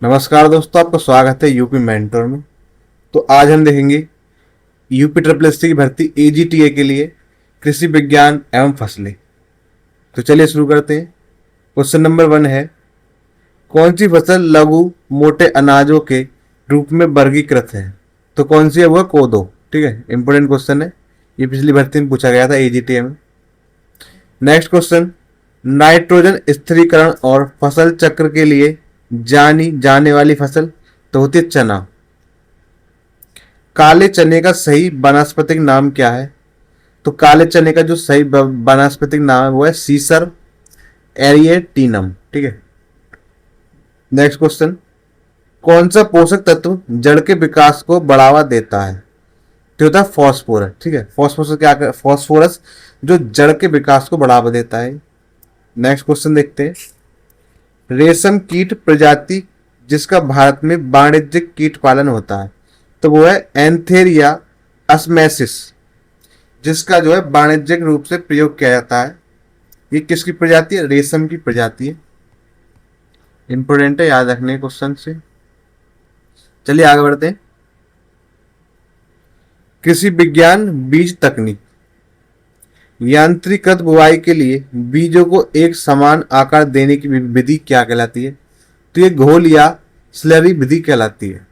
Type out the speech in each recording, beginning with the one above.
नमस्कार दोस्तों, आपका स्वागत है यूपी मेंटोर में। तो आज हम देखेंगे यूपी ट्रिपल एस सी की भर्ती एजीटीए के लिए कृषि विज्ञान एवं फसलें। तो चलिए शुरू करते हैं। क्वेश्चन नंबर 1 है, कौन सी फसल लघु मोटे अनाजों के रूप में वर्गीकृत है? तो कौन सी है? वो है कोदो। ठीक है, इंपोर्टेंट क्वेश्चन है, ये पिछली भर्ती में पूछा गया था एजीटीए में। नेक्स्ट क्वेश्चन, नाइट्रोजन स्थिरीकरण और फसल चक्र के लिए जानी जाने वाली फसल तो होती है चना। काले चने का सही वानस्पतिक नाम क्या है? तो काले चने का जो सही वानस्पतिक नाम है वो है सीसर एरिएटिनम। ठीक है। नेक्स्ट क्वेश्चन, कौन सा पोषक तत्व जड़ के विकास को बढ़ावा देता है? तो होता है फॉस्फोरस। ठीक है, फॉस्फोरस क्या कर, फॉस्फोरस जो जड़ के विकास को बढ़ावा देता है। नेक्स्ट क्वेश्चन देखते हैं, रेशम कीट प्रजाति जिसका भारत में वाणिज्यिक कीट पालन होता है तो वो है एंथेरिया अस्मेसिस, जिसका जो है वाणिज्यिक रूप से प्रयोग किया जाता है। ये किसकी प्रजाति है? रेशम की प्रजाति है। इंपोर्टेंट है, याद रखने क्वेश्चन से। चलिए आगे बढ़ते हैं। कृषि विज्ञान बीज तकनीक, यांत्रिकृत बुवाई के लिए बीजों को एक समान आकार देने की विधि क्या कहलाती है? तो ये घोल या स्लरी विधि कहलाती है।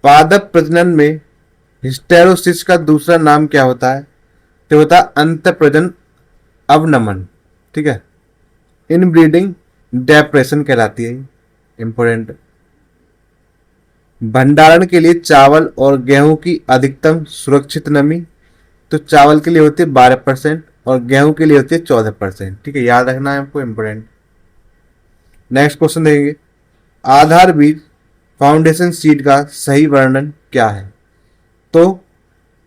पादप प्रजनन में हिस्टेरोसिस का दूसरा नाम क्या होता है? तो होता है अंतःप्रजनन अवनमन। ठीक है, इनब्रीडिंग डेप्रेशन कहलाती है। इंपोर्टेंट। भंडारण के लिए चावल और गेहूं की अधिकतम सुरक्षित नमी, तो चावल के लिए होती है 12% और गेहूं के लिए होती है 14%। ठीक है, याद रखना है आपको, इंपोर्टेंट। नेक्स्ट क्वेश्चन देखेंगे, आधार बीज फाउंडेशन सीड का सही वर्णन क्या है? तो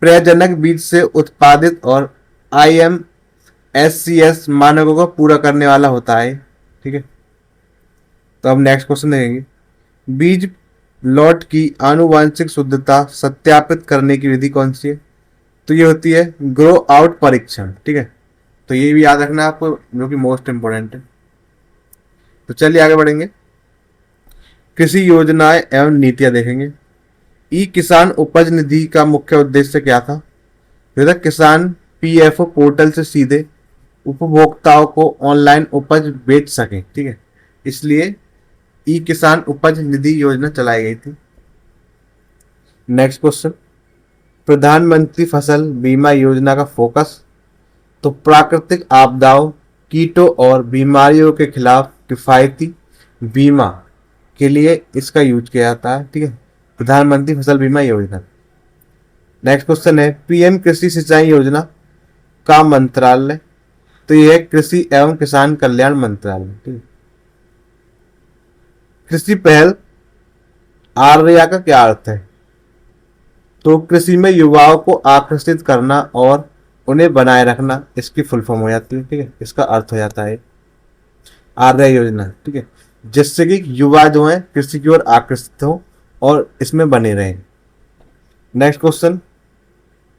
प्रजनक बीज से उत्पादित और IMSCS मानकों को पूरा करने वाला होता है। ठीक है, तो अब नेक्स्ट क्वेश्चन देखेंगे, बीज लॉट की आनुवांशिक शुद्धता सत्यापित करने की विधि कौन सी है? तो ये होती है ग्रो आउट परीक्षण। ठीक है, तो ये भी याद रखना है आपको, जो कि मोस्ट इंपोर्टेंट है। तो चलिए आगे बढ़ेंगे। कृषि योजनाएं एवं नीतियां देखेंगे। ई किसान उपज निधि का मुख्य उद्देश्य क्या था? ये था किसान PFO पोर्टल से सीधे उपभोक्ताओं को ऑनलाइन उपज बेच सके। ठीक है, इसलिए ई किसान उपज निधि योजना चलाई गई थी। नेक्स्ट क्वेश्चन, प्रधानमंत्री फसल बीमा योजना का फोकस, तो प्राकृतिक आपदाओं, कीटों और बीमारियों के खिलाफ किफायती बीमा के लिए इसका यूज किया जाता है। ठीक है, प्रधानमंत्री फसल बीमा योजना। नेक्स्ट क्वेश्चन है, PM कृषि सिंचाई योजना का मंत्रालय, तो यह है कृषि एवं किसान कल्याण मंत्रालय। ठीक है, कृषि पहल आर्या का क्या अर्थ है? तो कृषि में युवाओं को आकर्षित करना और उन्हें बनाए रखना, इसकी फुल फॉर्म हो जाती है। ठीक है, इसका अर्थ हो जाता है आर्या योजना। ठीक है, जिससे कि युवा जो है कृषि की ओर आकर्षित हो और इसमें बने रहें। नेक्स्ट क्वेश्चन,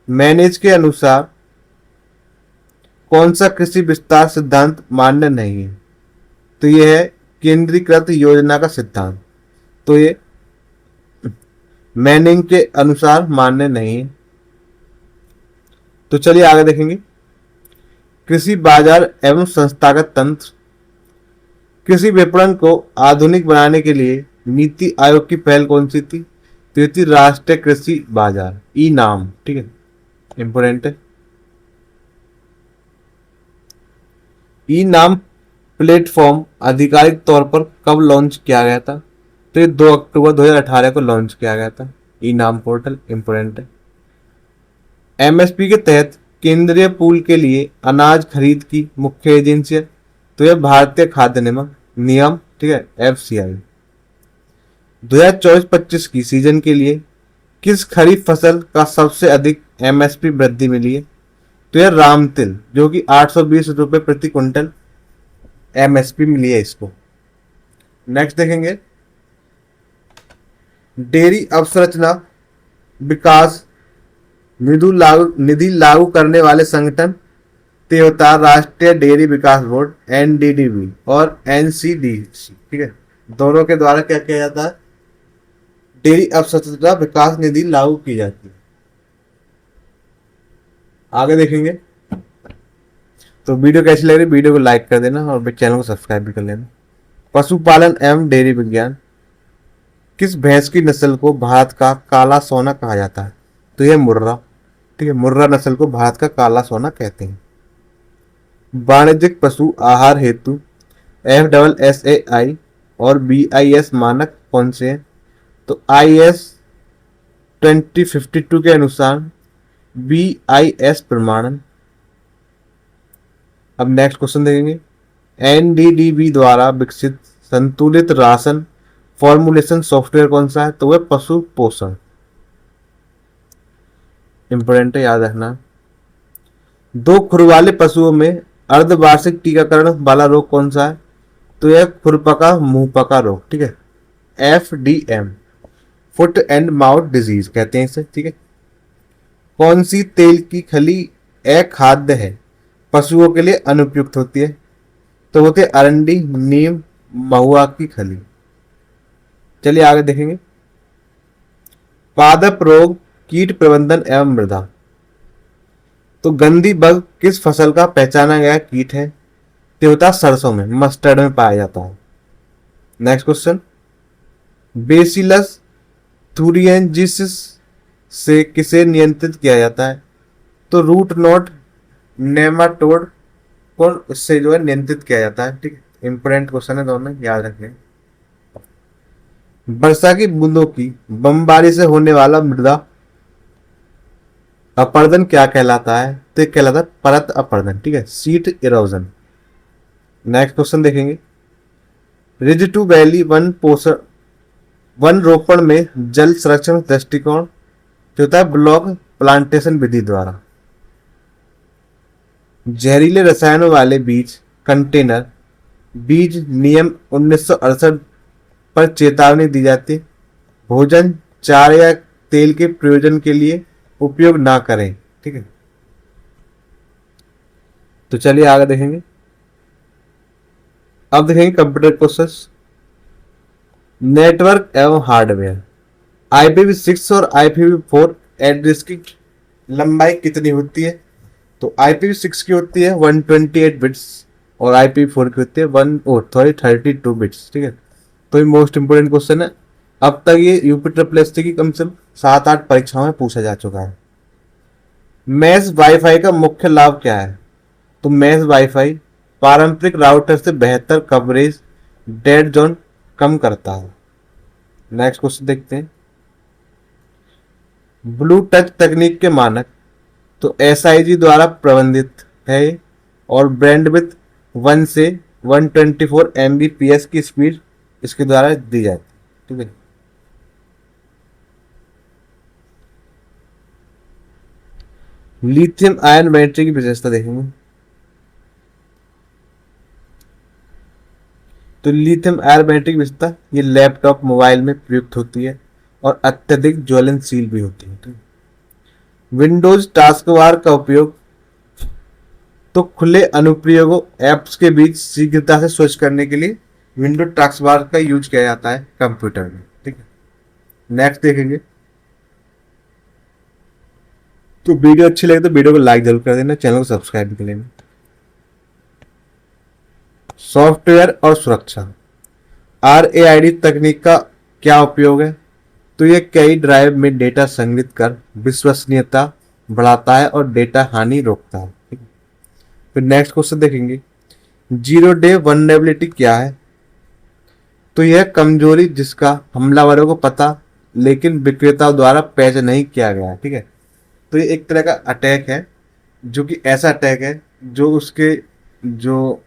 मैनेज के अनुसार कौन सा कृषि विस्तार सिद्धांत मान्य नहीं है? तो यह है केंद्रीकृत योजना का सिद्धांत, तो ये मैनिंग के अनुसार मान्य नहीं है। तो चलिए आगे देखेंगे, कृषि बाजार एवं संस्थागत तंत्र, कृषि विपणन को आधुनिक बनाने के लिए नीति आयोग की पहल कौन सी थी? तो ये थी राष्ट्रीय कृषि बाजार, ई नाम। ठीक है, इंपोर्टेंट है। ई नाम प्लेटफॉर्म आधिकारिक तौर पर कब लॉन्च किया गया था? तो ये 2 अक्टूबर 2018 को लॉन्च किया गया था। ई नाम पोर्टल इंपोर्टेंट है। MSP के तहत केंद्रीय पूल के लिए अनाज खरीद की मुख्य एजेंसी है, तो यह भारतीय खाद्य नियम। ठीक है, FCI। 2024-25 की सीजन के लिए किस खरीफ फसल का सबसे अधिक MSP वृद्धि मिली है? तो यह राम तिल, जो कि 820 रुपये प्रति क्विंटल MSP मिली है इसको। नेक्स्ट देखेंगे, डेयरी अवसंरचना विकास निधि लागू करने वाले संगठन ते होता है राष्ट्रीय डेयरी विकास बोर्ड NDDB और NCDC। ठीक है, दोनों के द्वारा क्या किया जाता है, डेयरी अवसंरचना विकास निधि लागू की जाती है। आगे देखेंगे। तो वीडियो कैसी लग रही, वीडियो को लाइक कर देना और चैनल को सब्सक्राइब भी कर लेना। पशुपालन एवं डेयरी विज्ञान। किस भैंस की नस्ल को भारत का काला सोना कहा जाता है? तो यह मुर्रा। ठीक है, मुर्रा नस्ल को भारत का काला सोना कहते हैं। वाणिज्यिक पशु आहार हेतु FSSAI और BIS मानक कौन से हैं? तो IS 2052 के अनुसार BIS प्रमाणन। अब नेक्स्ट क्वेश्चन देखेंगे। NDDB द्वारा विकसित संतुलित राशन फॉर्मुलेशन सॉफ्टवेयर कौन सा है? तो वह पशु पोषण। इंपोर्टेंट है, याद रखना। दो खुर वाले पशुओं में अर्धवार्षिक टीकाकरण वाला रोग कौन सा है? तो यह खुरपका मुंहपका रोग। ठीक है, FDM, foot and mouth disease कहते हैं इसे। ठीक है। कौन सी तेल की खली अखाद्य है, पशुओं के लिए अनुपयुक्त होती है? तो होते अरंडी, नीम, महुआ की खली। चलिए आगे देखेंगे। पादप रोग, कीट प्रबंधन एवं मृदा। तो गंदी बग किस फसल का पहचाना गया कीट है? तो होता है सरसों में, मस्टर्ड में पाया जाता है। Next question. बेसिलस थुरिएंजिसिस से किसे नियंत्रित किया जाता है? तो रूट नोट नेमाटोड को इससे जो है नियंत्रित किया जाता है। ठीक है, इंपोर्टेंट क्वेश्चन है, दोनों याद रखें। वर्षा की बूंदों की बमबारी से होने वाला मृदा अपरदन क्या कहलाता है? तो ये कहलाता है परत अपरदन। ठीक है, सीट इरोजन। नेक्स्ट क्वेश्चन देखेंगे। रिज टू वैली वन रोपण में जल संरक्षण दृष्टिकोण जो होता है ब्लॉक प्लांटेशन विधि द्वारा। जहरीले रसायनों वाले बीज कंटेनर बीज नियम 1968 पर चेतावनी दी जाती है। भोजन, चारे या तेल के प्रयोजन के लिए उपयोग ना करें। ठीक है, तो चलिए आगे देखेंगे। अब देखेंगे कंप्यूटर प्रोसेस, नेटवर्क एवं हार्डवेयर। IPv6 और IPv4 एड्रेस की लंबाई कितनी होती है? तो IPv6 की होती है 128 बिट्स और IPv4 की होती है 32 बिट्स। ठीक है, तो ये मोस्ट इंपोर्टेंट क्वेश्चन है। अब तक ये UPSSC की कम से कम 7-8 परीक्षाओं में पूछा जा चुका है। मैश वाईफाई का मुख्य लाभ क्या है? तो मैश वाईफाई पारंपरिक राउटर से बेहतर कवरेज, डेड जोन कम करता है। नेक्स्ट क्वेश्चन देखते हैं। ब्लू टच तकनीक के मानक तो SIG द्वारा प्रबंधित है और बैंडविड्थ 1 से 124 Mbps की स्पीड इसके द्वारा दी जाती है। ठीक है, लिथियम आयन बैटरी की विशेषता देखेंगे। तो लिथियम आयन बैटरी की विशेषता, ये लैपटॉप मोबाइल में प्रयुक्त होती है और अत्यधिक ज्वलनशील भी होती है। विंडोज टास्कबार का उपयोग तो खुले अनुप्रयोगों ऐप्स के बीच शीघ्रता से स्विच करने के लिए विंडो टास्कबार का यूज किया जाता है कंप्यूटर में। ठीक है, नेक्स्ट देखेंगे। तो वीडियो अच्छी लगे तो वीडियो को लाइक जरूर कर देना, चैनल को सब्सक्राइब भी कर लेना। सॉफ्टवेयर और सुरक्षा। RAID तकनीक का क्या उपयोग है? तो ये कई ड्राइव में डेटा संग्रहित कर विश्वसनीयता बढ़ाता है और डेटा हानि रोकता है। फिर नेक्स्ट क्वेश्चन देखेंगे। जीरो डे वल्नरेबिलिटी क्या है? तो यह कमजोरी जिसका हमलावरों को पता लेकिन विक्रेताओं द्वारा पैच नहीं किया गया है। ठीक है, तो ये एक तरह का अटैक है, जो कि ऐसा अटैक है जो उसके जो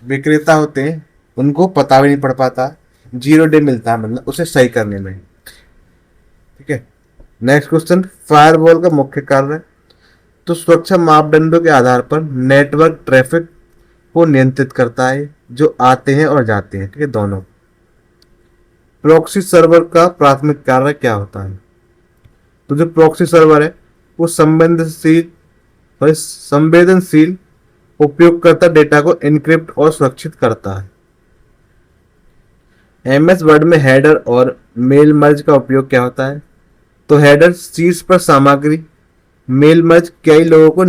विक्रेता होते हैं उनको पता भी नहीं पड़ पाता। जीरो डे मिलता है मतलब उसे सही करने में। ठीक है, नेक्स्ट क्वेश्चन। फायरवॉल का मुख्य कार्य तो सुरक्षा मापदंडों के आधार पर नेटवर्क ट्रैफिक को नियंत्रित करता है जो आते हैं और जाते हैं। ठीक है, दोनों। प्रॉक्सी सर्वर का प्राथमिक कार्य क्या होता है? तो जो प्रॉक्सी सर्वर है वो संवेदनशील उपयोगकर्ता डेटा को एन्क्रिप्ट और सुरक्षित करता है। एमएस वर्ड में हेडर और मेल मर्ज का उपयोग क्या होता है? तो हेडर शीर्ष पर सामग्री, मेल मर्ज कई लोगों को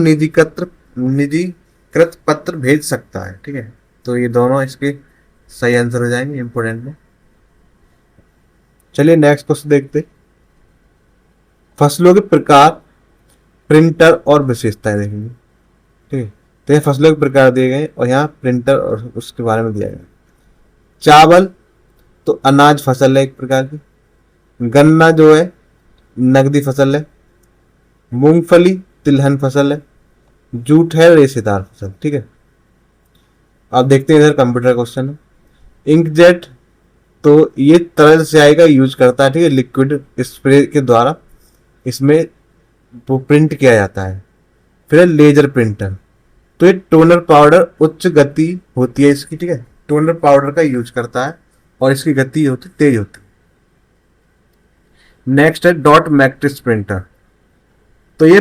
निजीकृत पत्र भेज सकता है। ठीक है, तो ये दोनों इसके सही आंसर हो जाएंगे इंपोर्टेंट में। चलिए नेक्स्ट क्वेश्चन देखते। फसलों के प्रकार, प्रिंटर और विशेषताएं देखेंगे। ठीक है, तो ये फसलों के प्रकार दिए गए और यहाँ प्रिंटर और उसके बारे में दिया गया। चावल तो अनाज फसल है एक प्रकार की। गन्ना जो है नकदी फसल है। मूंगफली तिलहन फसल है। जूट है रेशेदार फसल। ठीक है, अब देखते हैं इधर कंप्यूटर क्वेश्चन है। इंकजेट तो ये तरल स्याही का यूज करता है। ठीक है, लिक्विड स्प्रे के द्वारा इसमें वो प्रिंट किया जाता है। फिर है लेजर प्रिंटर, तो ये टोनर पाउडर उच्च गति होती है इसकी। ठीक है, टोनर पाउडर का यूज करता है और इसकी गति होती तेज होती है। नेक्स्ट है डॉट मैट्रिक्स प्रिंटर, तो ये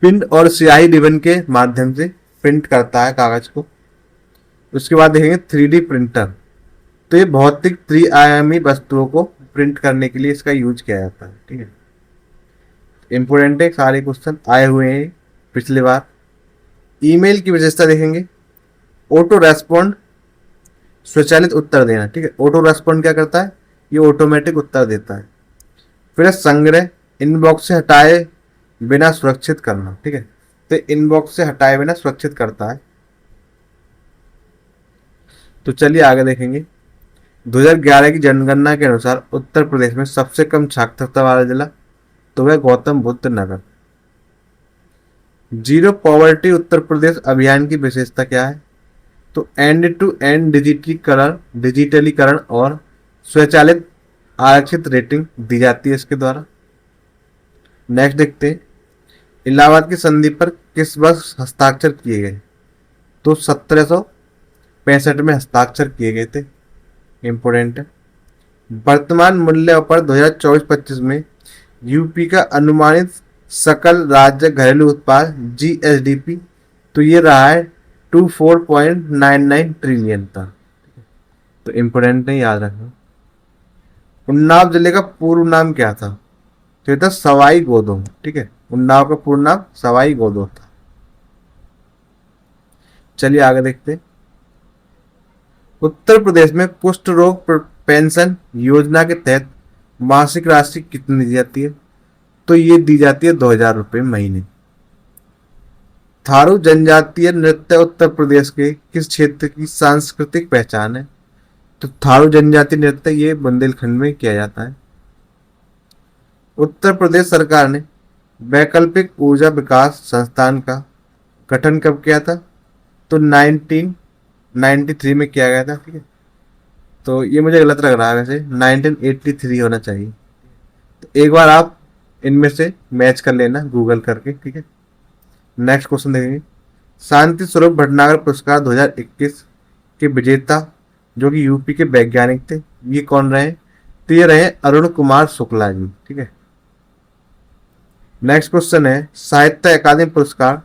पिन और स्याही रिबन के माध्यम से प्रिंट करता है कागज को। उसके बाद देखेंगे 3D प्रिंटर, तो ये भौतिक त्रिआयामी वस्तुओं को प्रिंट करने के लिए इसका यूज किया जाता है। ठीक है, इंपोर्टेंट है, सारे क्वेश्चन आए हुए हैं पिछली बार। ईमेल की विशेषता देखेंगे। ऑटो रेस्पॉन्ड, स्वचालित उत्तर देना। ठीक है, ऑटो रेस्पॉन्ड क्या करता है? ये ऑटोमेटिक उत्तर देता है। फिर है संग्रह, इनबॉक्स से हटाए बिना सुरक्षित करना। ठीक है, तो इनबॉक्स से हटाए बिना सुरक्षित करता है। तो चलिए आगे देखेंगे। 2011 की जनगणना के अनुसार उत्तर प्रदेश में सबसे कम साक्षरता वाला जिला तो वह गौतम बुद्ध नगर। जीरो पॉवर्टी उत्तर प्रदेश अभियान की विशेषता क्या है? तो एंड टू एंड डिजिटलीकरण और स्वचालित आरक्षित रेटिंग दी जाती है इसके द्वारा। नेक्स्ट देखते हैं, इलाहाबाद की संधि पर किस वर्ष हस्ताक्षर किए गए? तो 1765 में हस्ताक्षर किए गए थे। इंपोर्टेंट है। वर्तमान मूल्य पर 2024-25 में यूपी का अनुमानित सकल राज्य घरेलू उत्पाद GSDP तो ये रहा है 24.99 ट्रिलियन था। तो इंपोर्टेंट है, याद रखना। उन्नाव जिले का पूर्व नाम क्या था? तो ये था सवाई गोदो। ठीक है, उन्नाव का पूर्ण नाम सवाई गोदो था। चलिए आगे देखते हैं। उत्तर प्रदेश में कुष्ठ रोग पेंशन योजना के तहत मासिक राशि कितनी दी जाती है? तो ये दी जाती है 2000 रुपये महीने। थारू जनजातीय नृत्य उत्तर प्रदेश के किस क्षेत्र की सांस्कृतिक पहचान है? तो थारू जनजातीय नृत्य ये बुंदेलखंड में किया जाता है। उत्तर प्रदेश सरकार ने वैकल्पिक ऊर्जा विकास संस्थान का गठन कब किया था? तो 1993 में किया गया था। ठीक है, तो ये मुझे गलत लग रहा है, वैसे 1983 होना चाहिए। तो एक बार आप इनमें से मैच कर लेना गूगल करके। ठीक है, नेक्स्ट क्वेश्चन देखेंगे। शांति स्वरूप भटनागर पुरस्कार 2021 के विजेता जो कि यूपी के वैज्ञानिक थे, ये कौन रहे? तो ये रहे अरुण कुमार शुक्ला जी। ठीक है, नेक्स्ट क्वेश्चन है, साहित्य अकादमी पुरस्कार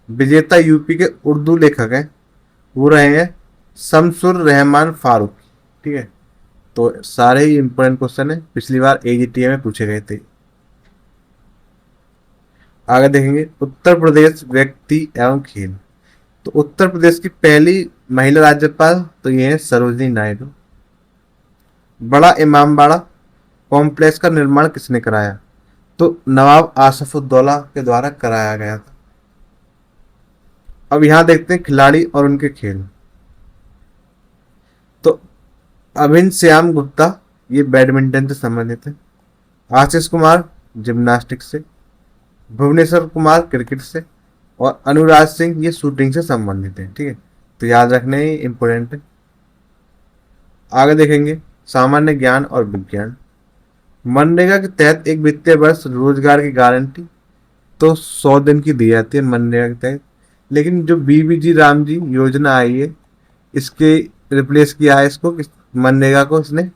विजेता यूपी के उर्दू लेखक हैं, वो रहे हैं शमसुर रहमान फारूक। ठीक है, तो सारे ही इंपोर्टेंट क्वेश्चन है, पिछली बार AGTA में पूछे गए थे। आगे देखेंगे उत्तर प्रदेश व्यक्ति एवं खेल, तो उत्तर प्रदेश की पहली महिला राज्यपाल तो ये है सरोजिनी नायडू। बड़ा इमामबाड़ा कॉम्प्लेक्स का निर्माण किसने कराया? तो नवाब आसफुद्दौला के द्वारा कराया गया था। अब यहां देखते हैं खिलाड़ी और उनके खेल। तो अभिन श्याम गुप्ता ये बैडमिंटन से संबंधित है। आशीष कुमार जिम्नास्टिक्स से। भुवनेश्वर कुमार क्रिकेट से। और अनुराज सिंह ये शूटिंग से संबंधित है। ठीक है, तो याद रखने ही इंपोर्टेंट है। आगे देखेंगे सामान्य ज्ञान और विज्ञान। मनरेगा के तहत एक वित्तीय वर्ष रोजगार की गारंटी तो 100 दिन की दी जाती है मनरेगा के तहत, लेकिन जो BBG राम जी योजना आई है इसके रिप्लेस किया है इसको, मनरेगा को इसने,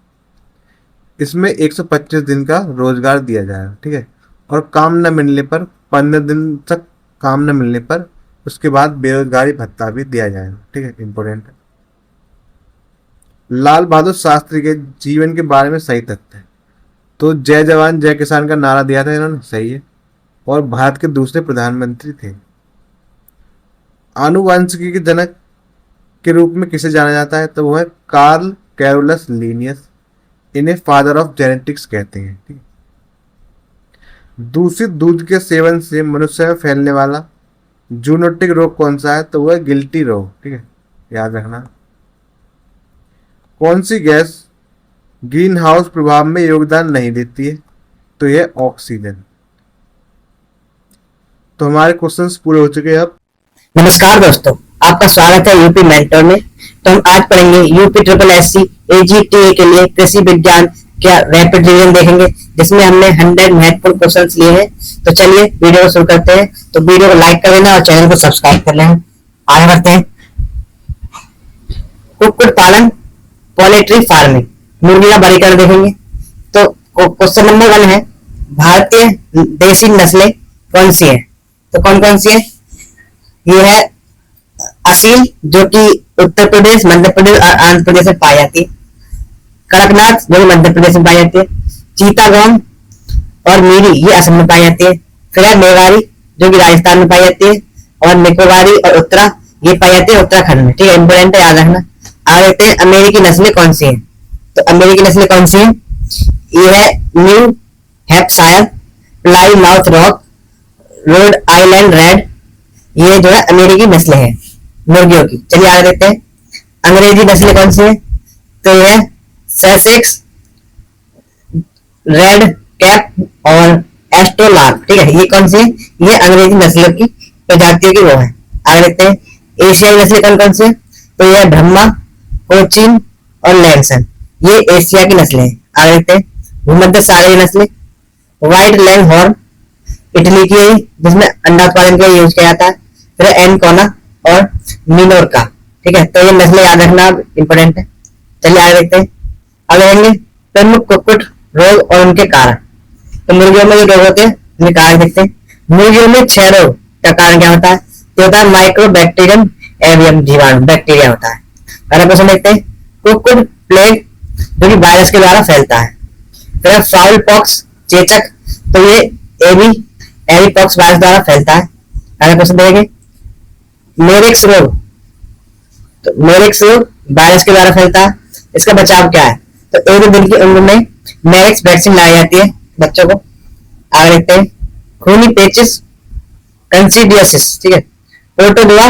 इसमें 125 दिन का रोजगार दिया जाएगा। ठीक है, और काम न मिलने पर 15 दिन तक काम न मिलने पर उसके बाद बेरोजगारी भत्ता भी दिया जाएगा। ठीक है, इंपॉर्टेंट है। लाल बहादुर शास्त्री के जीवन के बारे में सही तथ्य है। तो जय जवान जय किसान का नारा दिया था इन्होंने, सही है। और भारत के दूसरे प्रधानमंत्री थे। आनुवंशिकी के जनक के रूप में किसे जाना जाता है? तो वो है कार्ल कैरोलस लिनियस। इन्हें फादर ऑफ जेनेटिक्स कहते हैं। ठीक है। दूषित दूध के सेवन से मनुष्य में फैलने वाला जूनोटिक रोग कौन सा है? तो वो है गिल्टी रोग। ठीक है, याद रखना। कौन सी गैस ग्रीन हाउस प्रभाव में योगदान नहीं देती है? तो यह ऑक्सीजन। तो हमारे क्वेश्चंस पूरे हो चुके हैं अब। नमस्कार दोस्तों, आपका स्वागत है यूपी मेंटर में। तो हम आज पढ़ेंगे यूपी ट्रिपल एससी एजीटीए के लिए कृषि विज्ञान क्या रैपिड रिवीजन देखेंगे, जिसमें हमने 100 महत्वपूर्ण क्वेश्चंस लिए हैं। तो चलिए वीडियो को शुरू करते हैं। तो वीडियो को लाइक कर लेना और चैनल को सब्सक्राइब कर लेना। आगे बढ़ते हैं। कुक्कुट पालन, पोल्ट्री फार्मिंग, मुर्गी का वर्गीकरण देखेंगे। तो क्वेश्चन नंबर 1 है, भारतीय देसी नस्लें कौन सी है? तो कौन कौन सी है? ये है असील, जो कि उत्तर प्रदेश, मध्य प्रदेश और आंध्र प्रदेश में पाई जाती है। कड़कनाथ, जो कि मध्य प्रदेश में पाई जाती है। चीतागोंग और मीरी, ये असम में पाई जाती है। फिर है मेवारी, जो कि राजस्थान में पाई जाती है। और निकोबारी और उत्तरा, ये पाई जाती है उत्तराखंड में। ठीक है, इंपोर्टेंट है, याद रखना। आगे देखते हैं अमेरिकी नस्लें कौन सी है। तो अमेरिकी नस्लें कौन सी है? ये है new Hampshire, ply mouth rock, Rhode Island red, ये जो है अमेरिकी नस्लें हैं मुर्गियों की। चलिए आगे देखते हैं अंग्रेजी नस्लें कौन सी है। तो ये है ससेक्स, रेड कैप और एस्ट्रोलार्प। ठीक है, ये कौन सी है? ये अंग्रेजी नस्लों की प्रजातियों की वो है। आगे देखते हैं एशियाई नस्लें कौन कौन सी है। तो ये ब्रह्मा, कोचिन और लैंसन, ये एशिया की नस्लें हैं। आगे देखते हैं भूमध्य सागरीय नस्लें, व्हाइट लैंग हॉर्न, इटली की है, जिसमें अंडा उत्पादन के लिए यूज किया जाता है। फिर एनकोना और मिनोरका। ठीक है, तो ये नस्लें याद रखना इंपोर्टेंट है। चलिए आगे देखते हैं। आगे देखेंगे प्रमुख कुक्कुट रोग और उनके कारण। तो मुर्गियों में जो रोग होते हैं उनके कारण देखते हैं। मुर्गियों में क्षय रोग का कारण क्या होता है? तो होता है माइक्रोबैक्टीरियम एवियम, जीवाणु बैक्टीरिया होता है। अगला क्वेश्चन देखते हैं कुक्कुट प्लेग, जो कि वायरस के द्वारा फैलता है। फिर फाउल पॉक्स, चेचक, तो ये एरीपॉक्स वायरस द्वारा फैलता है। अगला क्वेश्चन देखेंगे मोरिक्स रोग। तो मोरिक्स रोग वायरस के द्वारा फैलता है। इसका बचाव क्या है? तो 1 दिन की उम्र में मैरिक्स वैक्सीन लाई जाती है बच्चों को। आगे देखते हैं खूनी पेचिस कंसीडियोसिस। ठीक है, प्रोटोजोआ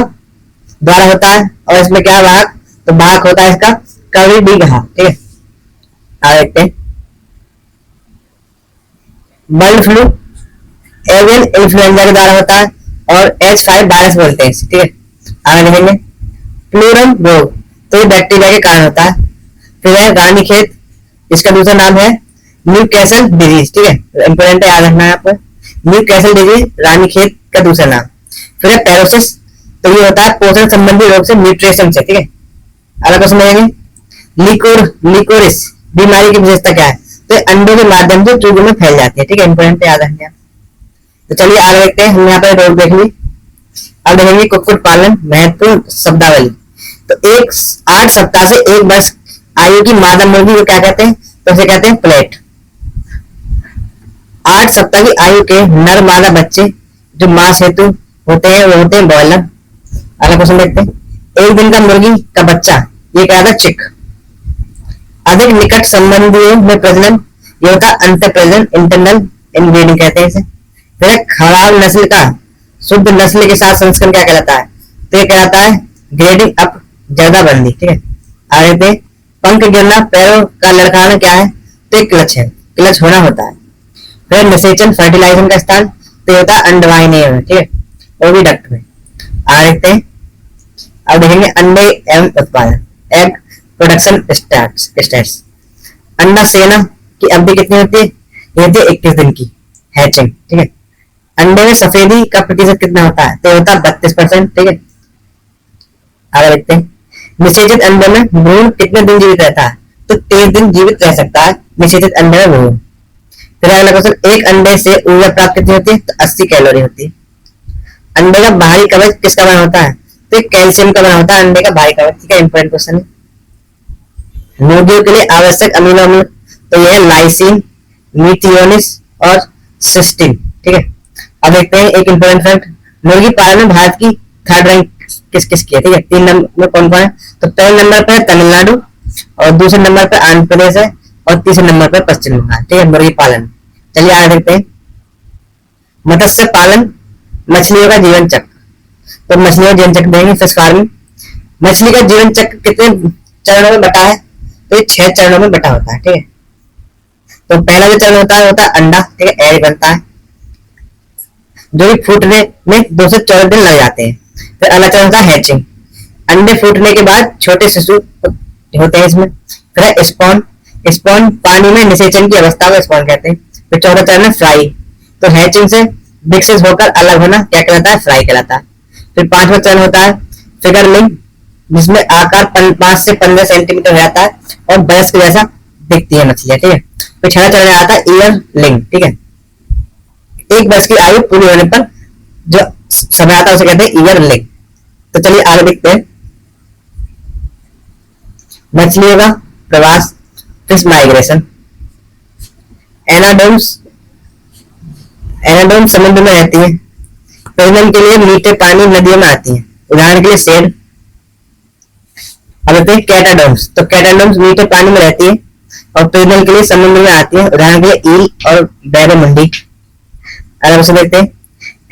द्वारा होता है और इसमें क्या वाहक? तो वाहक होता है इसका कवरीबिगहा। ठीक है, आगे देखते हैं बर्ड फ्लू एवियन इन्फ्लुएंजा के द्वारा होता है और H5 वायरस बोलते हैं। ठीक है, आगे देखेंगे प्लूरम रोग, तो ये बैक्टीरिया के कारण होता है। फिर है रानीखेत, इसका दूसरा नाम है न्यूकैसल डिजीज। ठीक है, इंपोर्टेंट है, याद रखना है आपको। न्यूकैसल डिजीज रानीखेत का दूसरा नाम। फिर है पैरोसिस, तो ये होता है पोषण संबंधी रोग से, न्यूट्रिशन से। ठीक है, अगला क्वेश्चन देखेंगे लिकोरिस बीमारी की विशेषता क्या है? तो अंडों के माध्यम से चूजों में फैल जाती है। ठीक है, इंपोर्टेंट है, याद रखना। तो चलिए आगे देखते हैं। हम यहाँ पर रोग देख ली। अब देखेंगे कुक्कुट पालन महत्वपूर्ण शब्दावली। तो 8 सप्ताह से 1 वर्ष आयु की मादा मुर्गी को क्या कहते हैं? तो उसे कहते हैं प्लेट। 8 सप्ताह की आयु के नर मादा बच्चे जो मांस हेतु होते हैं वो होते हैं बॉयलर। अगला क्वेश्चन देखते हैं 1 दिन का मुर्गी का बच्चा, ये कहता है चिक। अधिक निकट संबंधियों में प्रजनन, ये होता है अंतर प्रजनन, इंटरनल इनब्रीडिंग कहते हैं इसे। फिर खराब नस्ल का शुद्ध नस्ल के साथ संस्करण क्या कहलाता है? तो ये कहलाता है ग्रेडिंग अप, जर्दाबंदी। ठीक है, आगे देखते हैं पंख गिरना, पैरों का लड़खड़ाना क्या है? तो एक क्लच है, क्लच होना होता है। फिर निषेचन फर्टिलाइजेशन का स्थान, तो ये होता है अंडवाहिनी में। ठीक है, ओविडक्ट में। आगे देखते हैं। अब देखेंगे अंडे एवं उत्पादन, एग प्रोडक्शन स्टेट्स। अंडा सेना की अवधि कितनी होती है? ये होती है 21 दिन की हैचिंग। ठीक है, अंडे में सफेदी का प्रतिशत कितना होता है? तो होता है 32%। ठीक है, आगे देखते हैं निषेचित अंडे में भ्रूण कितने दिन जीवित रहता है? तो 23 दिन जीवित रह सकता है निषेचित अंडे में भ्रूण। फिर अगला क्वेश्चन एक अंडे से ऊर्जा प्राप्त कितनी होती है? तो 80 कैलोरी होती है। अंडे का बाहरी कवच किसका बना होता है? तो कैल्शियम का बना होता है अंडे का बाहरी कवच। ठीक है, इंपॉर्टेंट क्वेश्चन है। मुर्गियों के लिए आवश्यक अमीनो अम्ल तो ये है लाइसिन, मीथियोनिस और सिस्टीन। ठीक है, अब देखते हैं एक इंपॉर्टेंट फैक्ट, मुर्गी पालन में भारत की थर्ड रैंक किस किस की है। ठीक है, 3 नंबर में कौन कौन है, तो पहले नंबर पर तमिलनाडु और दूसरे नंबर पर आंध्र प्रदेश है और तीसरे नंबर पर पश्चिम बंगाल। ठीक है, मुर्गी पालन। चलिए आगे देखते हैं मत्स्य पालन, मछलियों का जीवन चक्र। तो मछलियों का जीवन चक्र देंगे फिश फार्मिंग। मछली का जीवन चक्र कितने चरणों में बटा है, तो ये 6 चरणों में बटा होता है। ठीक है, तो पहला जो चरण होता है अंडा। ठीक है, एग बनता है जो कि फूटने में 2 से 14 दिन लग जाते हैं। फिर अगला चरण होता है हैचिंग, अंडे फूटने के बाद छोटे शिशु होते हैं इसमें। फिर है स्पॉन, स्पॉन पानी में निषेचन की अवस्था को स्पॉन कहते हैं। फिर चौथा चरण है फ्राई, तो हैचिंग से विकसित होकर अलग होना क्या कहलाता है, फ्राई कहलाता है। फिर 5वां चरण होता है फिगरलिंग, जिसमें आकार 5 से 15 सेंटीमीटर हो जाता है और बरस के जैसा दिखती है मछलियां। ठीक है, फिर 6वां चरण आता है ईयरलिंग। ठीक है, 1 वर्ष की आयु पूरी होने पर जो समय आता है उसे कहते हैं ईयरलिंग। तो चलिए आगे देखते हैं मछलियों का प्रवास, फिश माइग्रेशन। एनाडोम्स, एनाडोम समुद्र में रहती है, प्रजनन के लिए मीठे पानी नदियों में आती है, उदाहरण के लिए सेड। अब देखते हैं कैटाडोम्स, तो कैटाडोम्स मीठे पानी में रहती है और प्रजनन के लिए समुद्र में आती है, उदाहरण के लिए ईल और बैरोमुंडी। आगे से देखते हैं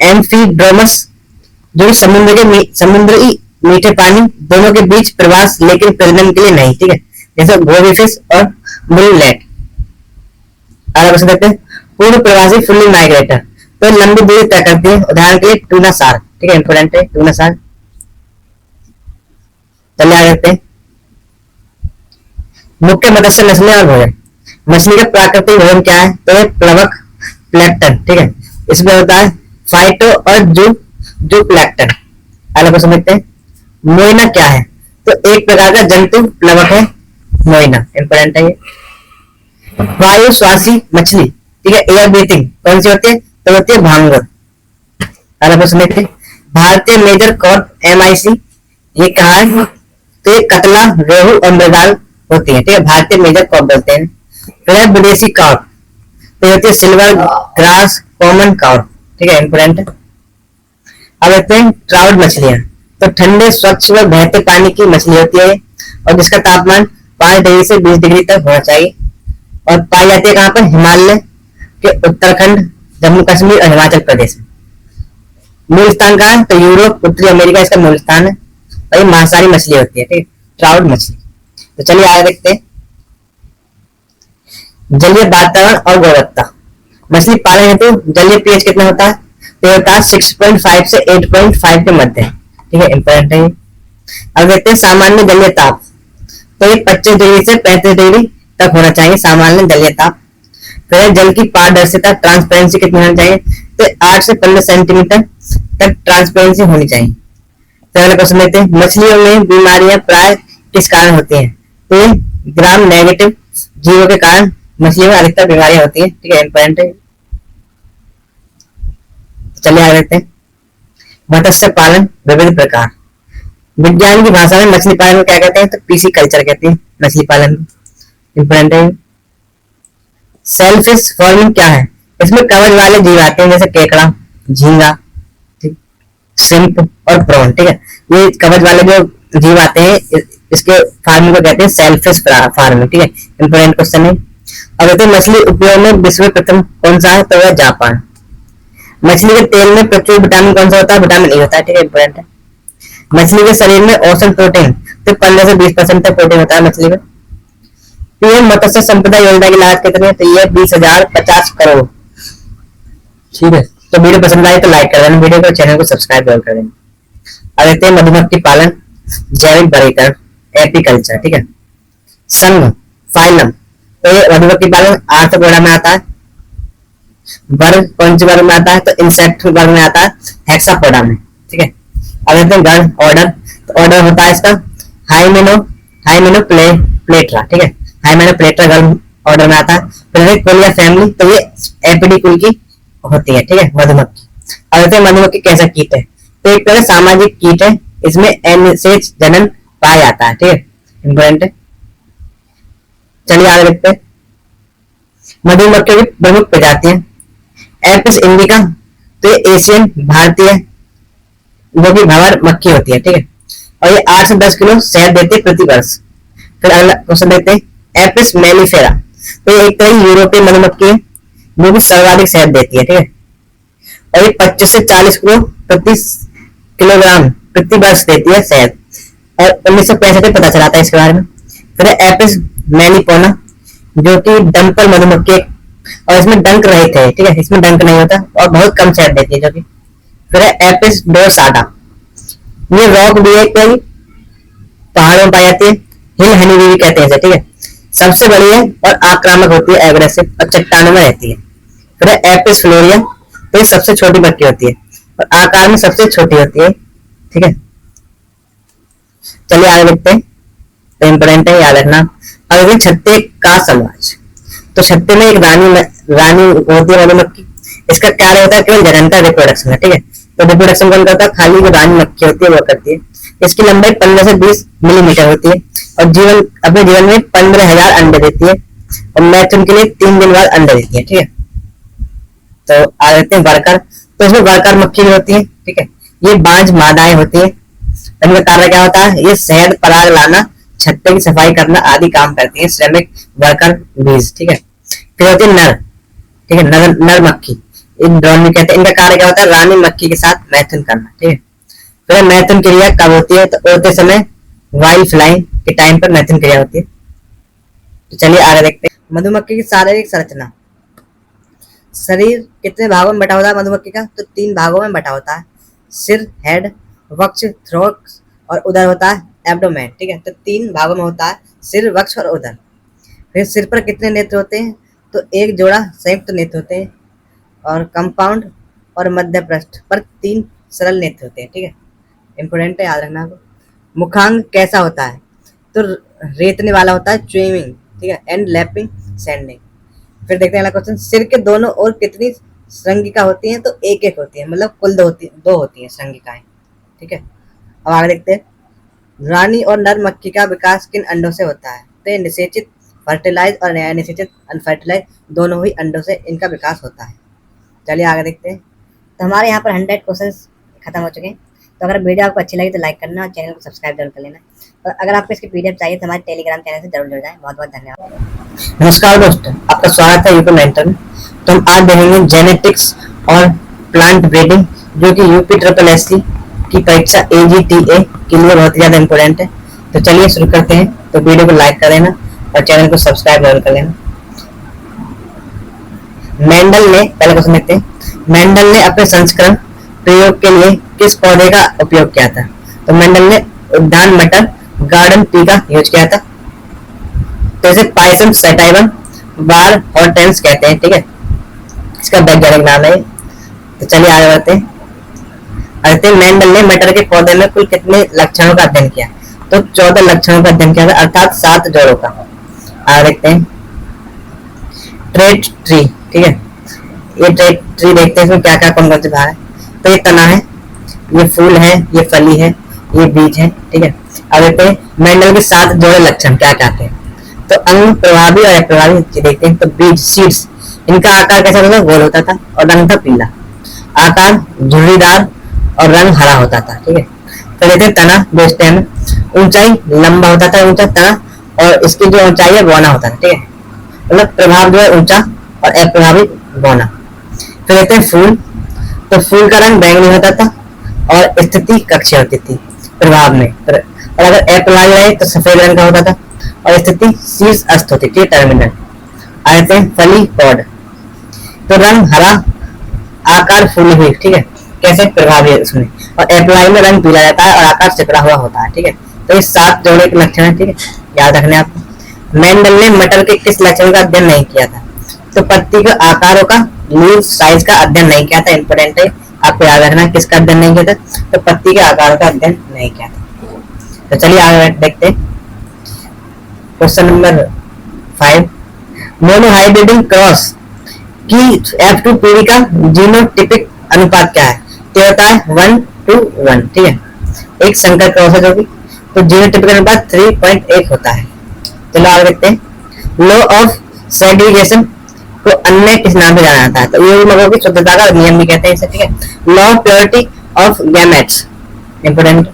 एम्फीड्रोमस, जो समुद्री मीठे पानी दोनों के बीच प्रवास लेकिन प्रजनन के लिए नहीं। ठीक है, जैसे गोबी फिश और मुललेट। आगे से देखते हैं पूर्ण प्रवासी फुल्ली माइग्रेटर, तो लंबी दूरी तय करती है, उदाहरण के लिए टूना शार्क। ठीक है, इंपोर्टेंट है टूना शार्क। चलिए आगे देखते हैं मुख्य मत्स्य नस्लें और भोजन। मछली का प्राकृतिक भोजन क्या है, तो ये प्लवक प्लैंकटन। ठीक है, इसमें होता है फाइटो और जू प्लैंकटन। आगे क्वेश्चन देखते हैं मोइना क्या है, तो एक प्रकार का जंतु प्लवक है मोइना, इंपोर्टेंट है ये। वायु श्वासी मछली, ठीक है, एयर ब्रीथिंग कौन सी होती है, तो होती है भांगुर। अगला क्वेश्चन देखते हैं भारतीय मेजर कॉर्प MIC ये कहा है, तो ये कतला, रेहू और मृगाल होती है। ठीक है, भारतीय मेजर कॉर्प बोलते हैं। फिर विदेशी कॉर्प, तो होती है सिल्वर ग्रास कॉमन कॉर्प। ठीक है, इंपोर्टेंट है। अब देखते हैं ट्राउट मछलियां, तो ठंडे स्वच्छ व बहते पानी की मछली होती है और जिसका तापमान 5 डिग्री से 20 डिग्री तक होना चाहिए और पाई जाती है कहाँ पर, हिमालय के उत्तराखंड, जम्मू कश्मीर और हिमाचल प्रदेश में। मूल स्थान कहाँ है, तो यूरोप, उत्तरी अमेरिका इसका मूल स्थान है और ये मांसाहारी मछली होती है। ठीक, ट्राउट मछली। तो चलिए आगे देखते हैं जलीय वातावरण और गुणवत्ता। मछली पालन हेतु जलीय pH कितना होता है, तो होता है 6.5 से 8.5 के मध्य। ठीक है, इंपॉर्टेंट है। अब देखते हैं सामान्य जलीय ताप, तो ये 25 डिग्री से 35 डिग्री तक होना चाहिए सामान्य जलीय ताप। फिर जल की पारदर्शिता ट्रांसपेरेंसी कितनी होनी चाहिए, तो 8 से 15 सेंटीमीटर तक ट्रांसपेरेंसी होनी चाहिए। तो अगला क्वेश्चन देखते हैं मछलियों में बीमारियां प्राय किस कारण होती हैं, तो ग्राम नेगेटिव जीवों के कारण मछलियों में अधिकतर बीमारियां होती है। ठीक है, इंपॉर्टेंट है। चलिए आगे देखते हैं मत्स्य पालन विविध प्रकार। विज्ञान की भाषा में मछली पालन को क्या कहते हैं, तो पीसी कल्चर कहते हैं मछली पालन में, इंपॉर्टेंट है। सेलफिश फार्मिंग क्या है, इसमें कवच वाले जीव आते हैं जैसे केकड़ा, झींगा, श्रिम्प और प्रॉन। ठीक है, ये कवच वाले जो जीव आते हैं इसके फार्मिंग को कहते हैं सेलफिश फार्मिंग। ठीक है, इंपोर्टेंट क्वेश्चन है। अब देखते हैं मछली उपयोग में विश्व में प्रथम कौन सा है, तो वह जापान। मछली के तेल में प्रचुर विटामिन कौन सा होता है, विटामिन E होता है। ठीक है, इंपोर्टेंट है। मछली के शरीर में औसत प्रोटीन तो 15 से 20% तक प्रोटीन होता है मछली में। पीएम मत्स्य संपदा योजना की लागत कितनी है, तो ये 20,050 करोड़। ठीक है, तो वीडियो पसंद आए तो लाइक कर देना वीडियो को, चैनल को सब्सक्राइब जरूर कर देना। अब देखते हैं मधुमक्खी पालन, जैविक वर्गीकरण, एपीकल्चर। ठीक है, संघ, फाइलम, तो ये मधुमक्खी पालन आर्थ्रोपोडा में आता है। वर्ग कौन सी वर्ग में आता है, तो इंसेक्ट वर्ग में आता है, हेक्सापोडा में। ठीक है, अब देखते हैं गण, ऑर्डर, तो ऑर्डर होता है इसका हाइमेनोप्लेट्रा। ठीक है, हाइमेनोप्लेट्रा गण ऑर्डर में आता है। फिर कोलिया फैमिली, तो ये एपिडी कुल की होती है। ठीक है, मधुमक्खी। अब देखते हैं मधुमक्खी कैसा कीट है, तो एक तरह सामाजिक कीट है, इसमें अनिषेच जनन पाया जाता है। ठीक है, इंपोर्टेंट है। चलिए आगे देखते हैं। मधुमक्खियों की प्रमुख प्रजातियां, एपिस इंडिका, तो ये एशियन भारतीय जो कि भंवर मक्खी होती है, ठीक है, और ये 8 से 10 किलो शहद देती है प्रति वर्ष। फिर अगला क्वेश्चन देखते हैं, एपिस मेलिफेरा, तो ये एक तरह की यूरोपीय मधुमक्खी है जो कि सर्वाधिक शहद देती है, ठीक है, और ये 25 से 40 किलोग्राम प्रति वर्ष देती है शहद, और 1965 में पता चला था इसके बारे में। फिर एपिस मेलिपोना जो कि डंपर मधुमक्खी है, और इसमें डंक रहित है, ठीक है, इसमें डंक नहीं होता और बहुत कम शहद देती है जो कि। फिर एपिस डोरसाटा, ये रॉक भी है, पहाड़ों में पाई जाती है, हिल हनी भी कहते हैं इसे, ठीक है, सबसे बड़ी है और आक्रामक होती है, एग्रेसिव, और चट्टानों में रहती है। फिर एपिस फ्लोरिया, तो ये सबसे छोटी मक्खी होती है और आकार में सबसे छोटी होती है, ठीक है। चलिए आगे देखते हैं, तो इंपोर्टेंट है, याद रखना। अगर छत्ते का समाज, तो छत्ते में एक रानी होती है मधुमक्खी, इसका कार्य होता है केवल जनन का, रिप्रोडक्शन है, ठीक है, तो रिप्रोडक्शन कौन करता है, खाली जो रानी मक्खी होती है वो करती है। इसकी लंबाई 15 से 20 मिलीमीटर होती है और अपने जीवन में 15,000 अंडे देती है और मैथुन के लिए 3 दिन बाद अंडे देती है, ठीक है। तो आ जाते हैं वर्कर, तो इसमें वर्कर मक्खी भी होती है, ठीक है, ये बांझ मादाएं होती है। इनका कार्य क्या होता है, ये शहद पराग लाना, छत्ते की सफाई करना आदि काम करती है, श्रमिक वर्कर बीज, ठीक है। फिर होती है नर, ठीक है, नर मक्खी, ड्रोन भी कहते हैं। इनका कार्य क्या होता है, रानी मक्खी के साथ मैथुन करना, ठीक है। फिर मैथुन क्रिया कब होती है, तो उड़ते समय वाइल्ड फ्लाइंग के टाइम पर मैथुन क्रिया होती है। तो चलिए आगे देखते हैं, मधुमक्खी की शारीरिक संरचना। शरीर कितने भागों में बटा होता है मधुमक्खी का, तो 3 भागों में बटा होता है, सिर, हेड, वक्ष, थ्रोट, और उदर होता है एब्डोमेन, ठीक है, तो 3 भागों में होता है, सिर, वक्ष और उदर। फिर सिर पर कितने नेत्र होते हैं, तो एक जोड़ा संयुक्त नेत्र होते हैं, और कंपाउंड और मध्य पृष्ठ पर 3 सरल नेत्र होते हैं, ठीक है, इंपोर्टेंट है, याद रखना आपको। मुखांग कैसा होता है, तो रेतने वाला होता है, च्युइंग, ठीक है, एंड लैपिंग, सैंडिंग। फिर देखते हैं अगला क्वेश्चन, सिर के दोनों ओर कितनी श्रृंगिका होती हैं, तो एक होती है, मतलब कुल 2 होती हैं श्रृंगिकाएं, ठीक है। अब आगे देखते हैं, रानी और नर मक्खी का विकास किन अंडों से होता है, तो निषेचित फर्टिलाइज और निषेचित अनफर्टिलाइज दोनों ही अंडों से इनका विकास होता है। चलिए आगे देखते हैं। तो हमारे यहाँ पर 100 क्वेश्चन खत्म हो चुके हैं। तो अगर वीडियो आपको अच्छी लगी तो लाइक करना और चैनल को सब्सक्राइब जरूर कर लेना। और अगर आपको इसकी पीडीएफ चाहिए तो हमारे टेलीग्राम चैनल से जरूर जुड़ जाएं। बहुत बहुत धन्यवाद। नमस्कार दोस्तों, आपका स्वागत है यूट्यूब मेंटर में। तो हम आज देखेंगे जेनेटिक्स और प्लांट ब्रीडिंग, जो कि UPSSC की परीक्षा AGTA के लिए बहुत ही ज्यादा इंपॉर्टेंट है। तो चलिए शुरू करते हैं। तो वीडियो को लाइक कर लेना और चैनल को सब्सक्राइब जरूर कर लेना। मेंडल ने, पहले क्वेश्चन देखते हैं, मेंडल ने अपने संस्करण प्रयोग के लिए किस पौधे का उपयोग किया था? तो मेंडल ने उद्यान मटर, गार्डन पी का यूज किया था। तो इसे पाइसम सैटाइवम बार हॉर्टेंस कहते हैं, ठीक है, इसका वैज्ञानिक नाम है। तो चलिए आगे बढ़ते हैं। मेंडल ने मटर के पौधे में कुल कितने लक्षणों का अध्ययन किया? तो 14 लक्षणों का अध्ययन किया था, अर्थात 7 जोड़ों का। आगे देखते हैं, ट्रेट ट्री, ठीक है, ये ट्रेट ट्री देखते हैं इसमें क्या क्या कौन कौन से भाग है। तो ये तना है, ये फूल है, ये फली है, ये बीज है, ठीक है। अब देखते हैं मेंडल के 7 जोड़े लक्षण क्या कहते हैं। तो अंग प्रभावी और अप्रभावी देखते हैं। तो बीज सीड्स, इनका आकार कैसा होता था? गोल होता था और रंग था पीला, आकार झुर्रीदार और रंग हरा होता था, ठीक है। तो देखते हैं तना, जो स्टेम, ऊंचाई लंबा होता था, ऊंचा तना, और इसकी जो ऊंचाई है बौना होता था, ठीक है, मतलब प्रभाव जो है ऊंचा और अप्रभावी बौना। फिर देखते हैं फूल, तो फूल का रंग बैंगनी होता था और स्थिति कक्ष होती थी प्रभाव में, और अगर अप्रभावी रहे तो सफेद रंग का होता था और स्थिति शीर्ष अस्त होती थी, टर्मिनल। आ जाते हैं फली पॉड, तो रंग हरा, आकार फूली हुई, ठीक है, कैसे प्रभावी है उसमें, और अप्रभावी में रंग पीला जाता है और आकार सिकुड़ा हुआ होता है, ठीक है। तो ये 7 जोड़े के लक्षण है, ठीक है, याद रखने आपको। मेंडल ने मटर के किस लक्षण का अध्ययन नहीं किया था? तो पत्ती के आकारों का, लीव साइज का अध्ययन नहीं किया था, इंपोर्टेंट है, आपको याद रखना किसका अध्ययन नहीं किया था? तो पत्ती के आकार का अध्ययन नहीं किया था। तो चलिए आगे देखते हैं क्वेश्चन नंबर 5। मोनोहाइब्रिडिंग क्रॉस की F2 पीढ़ी का जीनोटिपिक अनुपात क्या है? तो होता है 1:1, ठीक है, एक संकर क्रॉस है जो कि, तो जीनोटिपिक अनुपात 3.1 होता है। चलो आगे देखते हैं। लॉ ऑफ सेग्रीगेशन को अन्य किस नाम से जाना जाता है? तो ये लोगों की शुद्धता का नियम भी कहते हैं इसे, ठीक है। Law of purity of gametes, important.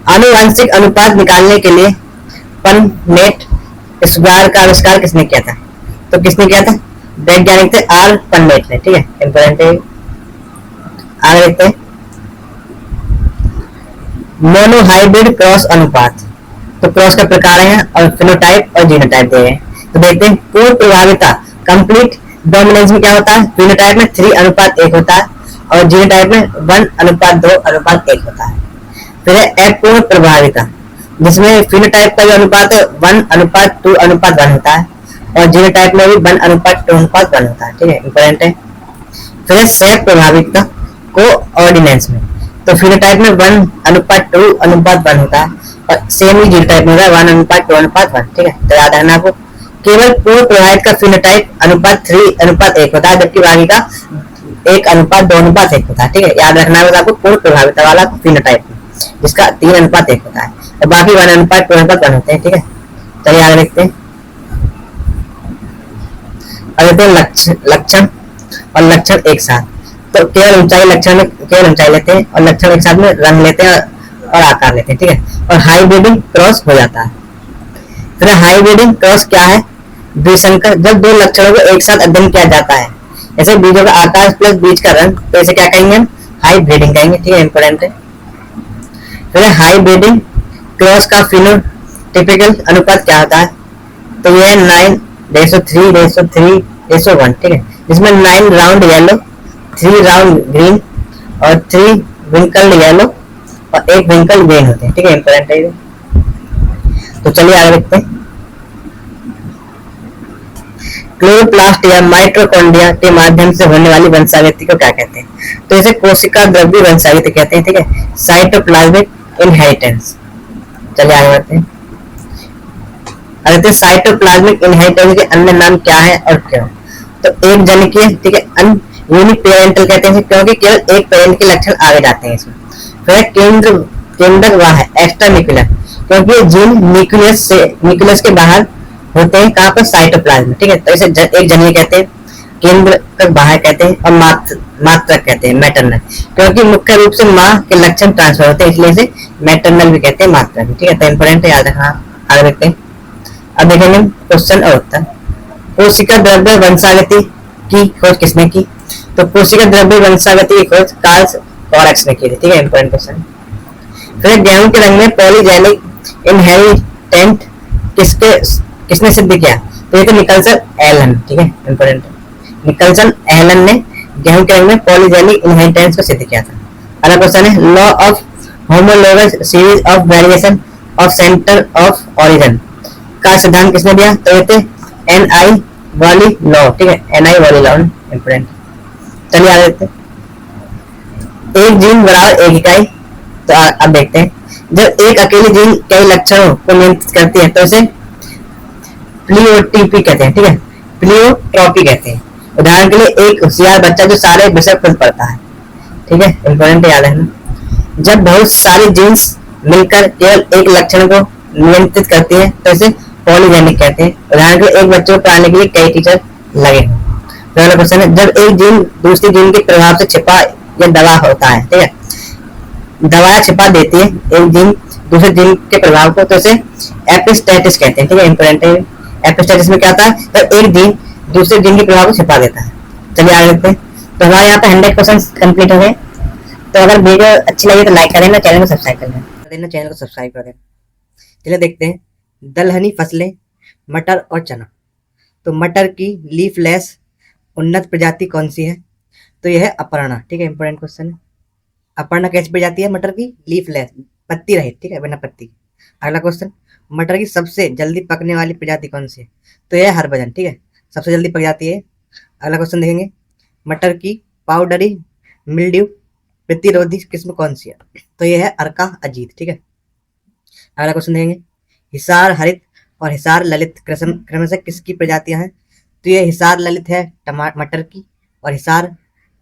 आनुवंशिक अनुपात निकालने के लिए पननेट स्क्वायर का आविष्कार किसने किया था? तो किसने किया था? वैज्ञानिक थे आर पननेट ने, ठीक है, इंपोर्टेंट है। आगे देखते हैं मोनोहाइब्रिड क्रॉस अनुपात। तो क्रॉस का प्रकार है और फिनोटाइप और जीनोटाइप दे हैं। तो देखते हैं पूर्ण प्रभाविता कंप्लीट डोमिनेंस में क्या होता है? फिनोटाइप में 3:1 होता है और जीनोटाइप में 1:2:1 होता है। फिर है अपूर्ण प्रभाविता, जिसमें फिनोटाइप का जो अनुपात है 1:2:1 होता है और जीनोटाइप में भी 1:2:1 होता है, ठीक है, इंपोर्टेंट है। फिर है सह प्रभाविता को ऑर्डिनेंस में, तो फिनोटाइप में 1:2:1 होता है और सेम ही जीनोटाइप में होता है 1:2:1, ठीक है। तो याद रखना आपको केवल पूर्ण प्रभावित का फिनोटाइप अनुपात 3:1 होता है, जबकि बाकी का 1:2:1 होता है, ठीक है। याद रखना है आपको पूर्ण प्रभाविता वाला फिनोटाइप जिसका 3:1 होता है और बाकी 1:2:1 होते हैं, ठीक है। चलिए आगे देखते हैं। अब देखते हैं लक्षण और लक्षण एक साथ। तो केवल ऊंचाई लक्षण में केवल ऊंचाई लेते हैं और लक्षण एक साथ में रंग लेते हैं और आकार लेते हैं, ठीक है। और हाइब्रिडिंग क्रॉस हो जाता है। फिर हाइब्रिडिंग क्रॉस क्या है? द्विसंकर, जब दो लक्षणों को एक साथ अध्ययन किया जाता है, जैसे बीजों का आकार प्लस बीज का रंग, तो इसे क्या कहेंगे? हाइब्रिडिंग कहेंगे, ठीक है, इंपोर्टेंट है। फिर हाइब्रिडिंग क्रॉस का फिनोटिपिकल अनुपात क्या होता है? तो यह 9:3:3:1, ठीक है, जिसमें 9 राउंड येलो, 3 राउंड ग्रीन और 3 विंकल्ड येलो और 1 विंकल्ड ग्रीन होते हैं, ठीक है, इंपोर्टेंट है। तो चलिए आगे देखते हैं। क्लोरोप्लास्ट या माइटोकॉन्ड्रिया के माध्यम से होने वाली वंशावृत्ति को क्या कहते हैं? तो इसे कोशिका द्रव्य वंशावृत्ति कहते हैं, ठीक है, साइटोप्लाज्मिक इनहेरिटेंस। चलिए आगे बढ़ते हैं। अगर साइटोप्लाज्मिक इनहेरिटेंस के अन्य नाम क्या है और क्यों? तो एक जनिकीय, ठीक है, यूनिपेरेंटल कहते हैं क्योंकि केवल एक पेरेंट के लक्षण आगे जाते हैं इसमें। फिर केंद्रक वह है एक्स्ट्रा न्यूक्लियर, क्योंकि जीन न्यूक्लियस के बाहर होते हैं, कहाँ पर? साइटोप्लाज्म, ठीक है। तो इसे एक जनीय कहते हैं, केंद्र तक बाहर कहते हैं और मात्रक कहते हैं, मैटरनल, क्योंकि मुख्य रूप से माँ के लक्षण ट्रांसफर होते हैं, इसलिए इसे मैटरनल भी कहते हैं, मात्रक, ठीक है। तो इंपोर्टेंट है, याद रखना। आगे देखते हैं। अब देखेंगे क्वेश्चन और उत्तर। कोशिका द्रव्य वंशावृत्ति की खोज किसने की? तो कोशिका द्रव्य वंशावृत्ति की खोज कार्ल कोरैक्स ने की थी, ठीक है, इंपोर्टेंट क्वेश्चन। फिर गेहूं के रंग में पॉलीजेनिक इनहेरिटेंट किसने सिद्ध किया? तो ये तो निकलसन एलन, ठीक है, इंपोर्टेंट। निकलसन एलन ने गेहूं के रंग में पॉलीजेनिक इनहेरिटेंस को सिद्ध किया था। अगला क्वेश्चन है law of homologous series of variation of centre of origin का सिद्धांत किसने दिया? तो ये थे एन.आई. वाली लॉ, ठीक है, एन.आई. वाली लॉ, इंपोर्टेंट। चलिए आगे देखते हैं। एक जीन बराबर एक इकाई। तो अब देखते हैं, जब एक अकेली जीन कई लक्षणों को नियंत्रित करती है तो उसे प्लियोट्रॉपी कहते हैं, ठीक है, प्लियोट्रॉपी कहते हैं। उदाहरण के लिए एक होशियार बच्चा जो सारे विषय खुद पढ़ता है, ठीक है, इंपोर्टेंट याद रखना। जब बहुत सारी जीन्स मिलकर केवल एक लक्षण को नियंत्रित करती है तो इसे पॉलीजेनिक कहते हैं। उदाहरण के लिए एक बच्चे को पढ़ाने के लिए कई टीचर लगे हों। पहला क्वेश्चन है जब एक जीन दूसरी जीन के प्रभाव से छिपा या दबा होता है, ठीक है, दबाया छिपा देती है एक जीन दूसरे जीन के प्रभाव को, तो इसे एपिस्टेटिस कहते हैं, ठीक है, इंपोर्टेंट है। एपिस्टेटिस में क्या होता है? जब एक जीन दूसरे जीन के प्रभाव को छिपा देता है। चलिए आगे देखते हैं। तो हमारे यहाँ पे 100 क्वेश्चन कंप्लीट हो गए। तो अगर वीडियो अच्छी लगी तो लाइक करें ना, चैनल को सब्सक्राइब कर देना, चैनल को सब्सक्राइब कर देना। चलिए देखते हैं दलहनी फसलें मटर और चना। तो मटर की लीफलेस उन्नत प्रजाति कौन सी है? तो यह है अपर्णा, ठीक है, इंपोर्टेंट क्वेश्चन है। अपर्णा कैसी प्रजाति है मटर की? लीफलेस, पत्ती रहित, ठीक है, बिना पत्ती। अगला क्वेश्चन मटर की सबसे जल्दी पकने वाली प्रजाति कौन सी है? तो यह हरभजन, ठीक है, सबसे जल्दी पक जाती है। अगला क्वेश्चन देखेंगे मटर की पाउडरी मिल्ड्यू प्रतिरोधी किस्म कौन सी है? तो यह है अर्का अजीत, ठीक है। अगला क्वेश्चन देखेंगे हिसार हरित और हिसार ललित क्रमशः किसकी प्रजातियां हैं? तो ये हिसार ललित है मटर की और हिसार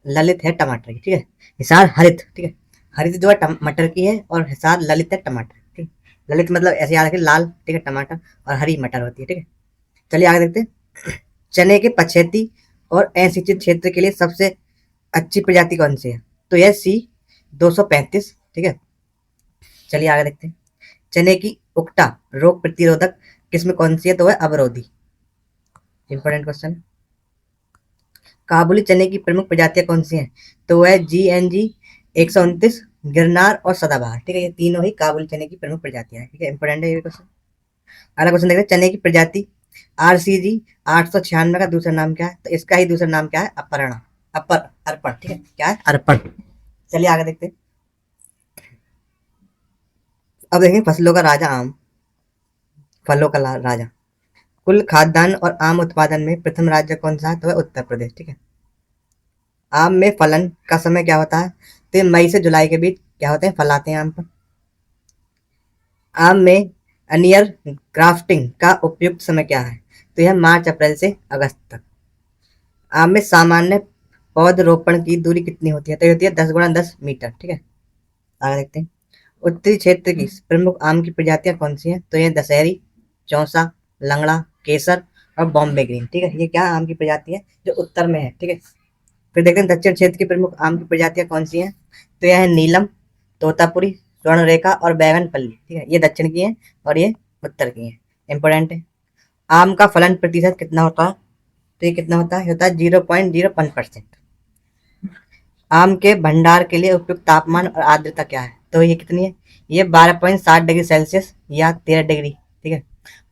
ललित है टमाटर की, ठीक है। हिसार हरित, ठीक है, हरित जो है मटर की है और हिसार ललित है टमाटर, ठीक है। ललित मतलब ऐसे याद रखें लाल, ठीक है, टमाटर, और हरी मटर होती है, ठीक है। चलिए आगे देखते हैं। चने के पछेती और असिंचित क्षेत्र के लिए सबसे अच्छी प्रजाति कौन सी है? तो यह सी 235, ठीक है। चलिए आगे देखते हैं। चने की उकटा रोग प्रतिरोधक किस्म कौन सी है? तो वह अवरोधी। Important question. काबुली चने की प्रमुख प्रजातियां कौन सी हैं? तो वह GNG 129, गिरनार और सदाबहार, ठीक है। ये तीनों ही काबुली चने की प्रमुख प्रजातियां हैं, ठीक है। इंपॉर्टेंट है ये क्वेश्चन। अगला क्वेश्चन देखते हैं। चने की प्रजाति RCG 896 का दूसरा नाम क्या है? तो इसका ही दूसरा नाम क्या है? अपर्णा, अर्पण, ठीक है। क्या है? अर्पण। चलिए आगे देखते हैं। अब देखेंगे फसलों का राजा आम, फलों का राजा। कुल खाद्यान्न और आम उत्पादन में प्रथम राज्य कौन सा है? तो वह उत्तर प्रदेश, ठीक है। आम में फलन का समय क्या होता है? तो ये मई से जुलाई के बीच क्या होते हैं? फल आते हैं आम पर। आम में अनियर ग्राफ्टिंग का उपयुक्त समय क्या है? तो यह मार्च अप्रैल से अगस्त तक। आम में सामान्य पौधरोपण की दूरी कितनी होती है? तो ये होती है 10x10 मीटर, ठीक है। आगे देखते हैं। उत्तरी क्षेत्र की प्रमुख आम की प्रजातियां कौन सी हैं? तो ये दशहरी, चौसा, लंगड़ा, केसर और बॉम्बे ग्रीन, ठीक है। ये क्या आम की प्रजाति है जो उत्तर में है, ठीक है। फिर देखते हैं दक्षिण क्षेत्र की प्रमुख आम की प्रजातियां कौन सी हैं? तो यह है नीलम, तोतापुरी, स्वर्ण रेखा और बैगन पल्ली, ठीक है। ये दक्षिण की है और ये उत्तर की है। इंपॉर्टेंट है। आम का फलन प्रतिशत कितना होता है? तो ये कितना होता है? होता है 0.01%। आम के भंडार के लिए उपयुक्त तापमान और आर्द्रता क्या है? तो ये कितनी है? ये 12.60 डिग्री सेल्सियस या 13 डिग्री, ठीक है।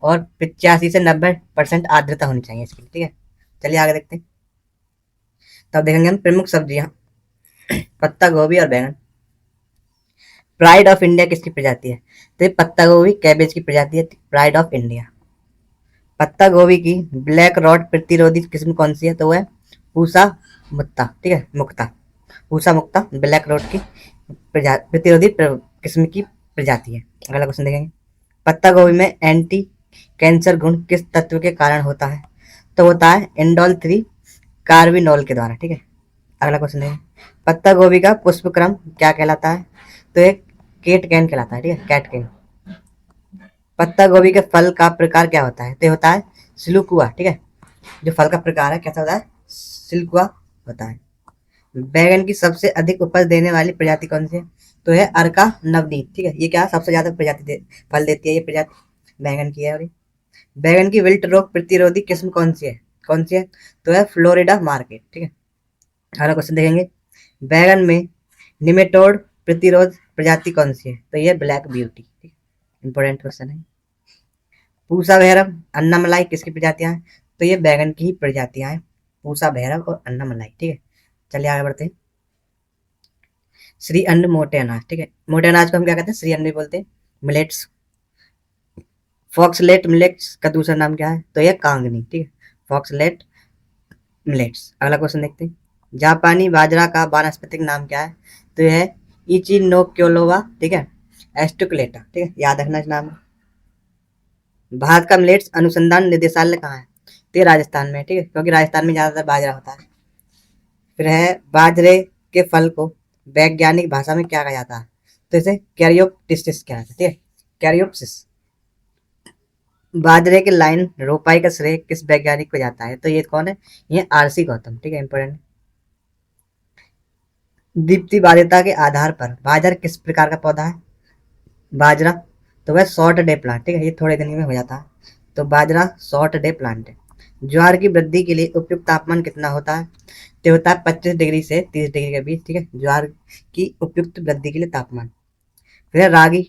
और 85 से 90% आर्द्रता होनी चाहिए इसकी, ठीक है। चलिए आगे देखते हैं। तब देखेंगे हम प्रमुख सब्जियां, पत्ता गोभी और बैंगन। प्राइड ऑफ इंडिया किसकी प्रजाति है? तो ये पत्ता गोभी कैबेज की प्रजाति है, प्राइड ऑफ इंडिया। पत्ता गोभी की ब्लैक रॉट प्रतिरोधी किस्म कौन सी है? तो वह पूसा मुक्ता, ठीक है, मुक्ता, पूसा मुक्ता ब्लैक रॉट की प्रतिरोधी किस्म की प्रजाति है। अगला क्वेश्चन देखेंगे। पत्ता गोभी में एंटी कैंसर गुण किस तत्व के कारण होता है? तो होता है इंडोल 3 कार्बिनोल के द्वारा, ठीक है। अगला क्वेश्चन देखेंगे। पत्ता गोभी का पुष्पक्रम क्या कहलाता है? तो एक केटकैन कहलाता है, ठीक है, कैटकैन। पत्ता गोभी के फल का प्रकार क्या होता है? तो होता है सिलुकुआ, ठीक है। जो फल का प्रकार है कैसा होता है? सिलकुआ होता है। बैगन की सबसे अधिक उपज देने वाली प्रजाति कौन सी है? तो है अर्का नवनीत, ठीक है। ये क्या सबसे ज्यादा फल देती है ये प्रजाति बैगन की है। और बैगन की विल्ट रोग प्रतिरोधी किस्म कौन सी है? कौन सी है? तो है फ्लोरिडा मार्केट, ठीक है। अगला क्वेश्चन देखेंगे। बैगन में निमेटोड प्रतिरोध प्रजाति कौन सी है? तो ये ब्लैक ब्यूटी, ठीक है। इंपॉर्टेंट क्वेश्चन है। पूसा भैरव, अन्ना मलाई किसकी प्रजातियां हैं? तो ये बैगन की ही प्रजातियां हैं, पूसा भैरव और अन्ना मलाई, ठीक है। चलिए आगे बढ़ते हैं। श्री अन्न मोटे अनाज, ठीक है। मोटे अनाज को हम क्या कहते हैं? श्री अन्न भी बोलते हैं। मिलेट्स, फॉक्सलेट मिलेट्स का दूसरा नाम क्या है? तो ये कांगनी, ठीक है, फॉक्सलेट मिलेट्स। अगला क्वेश्चन देखते हैं। जापानी बाजरा का वानस्पतिक नाम क्या है? तो यह है इचिनोक्योलोवा, ठीक है, एस्टुकुलेटा, ठीक है, याद रखना इस नाम। भारत का मिलेट्स अनुसंधान निदेशालय कहाँ है? तो ये राजस्थान में, ठीक है, क्योंकि राजस्थान में ज्यादातर बाजरा होता है। फिर है बाजरे के फल को वैज्ञानिक भाषा में क्या कहा जाता है? तो इसे कैरियोप्सिस कहते हैं, ठीक है, कैरियोप्सिस। बाजरे के लाइन रोपाई का श्रेय किस वैज्ञानिक को जाता है? तो ये कौन है? ये RC गौतम, ठीक है, इंपोर्टेंट। दीप्ति बाध्यता के आधार पर बाजरा किस प्रकार का पौधा है? बाजरा तो वह शॉर्ट डे प्लांट, ठीक है, ये थोड़े दिन में हो जाता है। तो बाजरा शॉर्ट डे प्लांट है। ज्वार की वृद्धि के लिए उपयुक्त तापमान कितना होता है? तो होता है 25 डिग्री से 30 डिग्री के बीच, ठीक है, ज्वार की उपयुक्त वृद्धि के लिए तापमान। फिर रागी,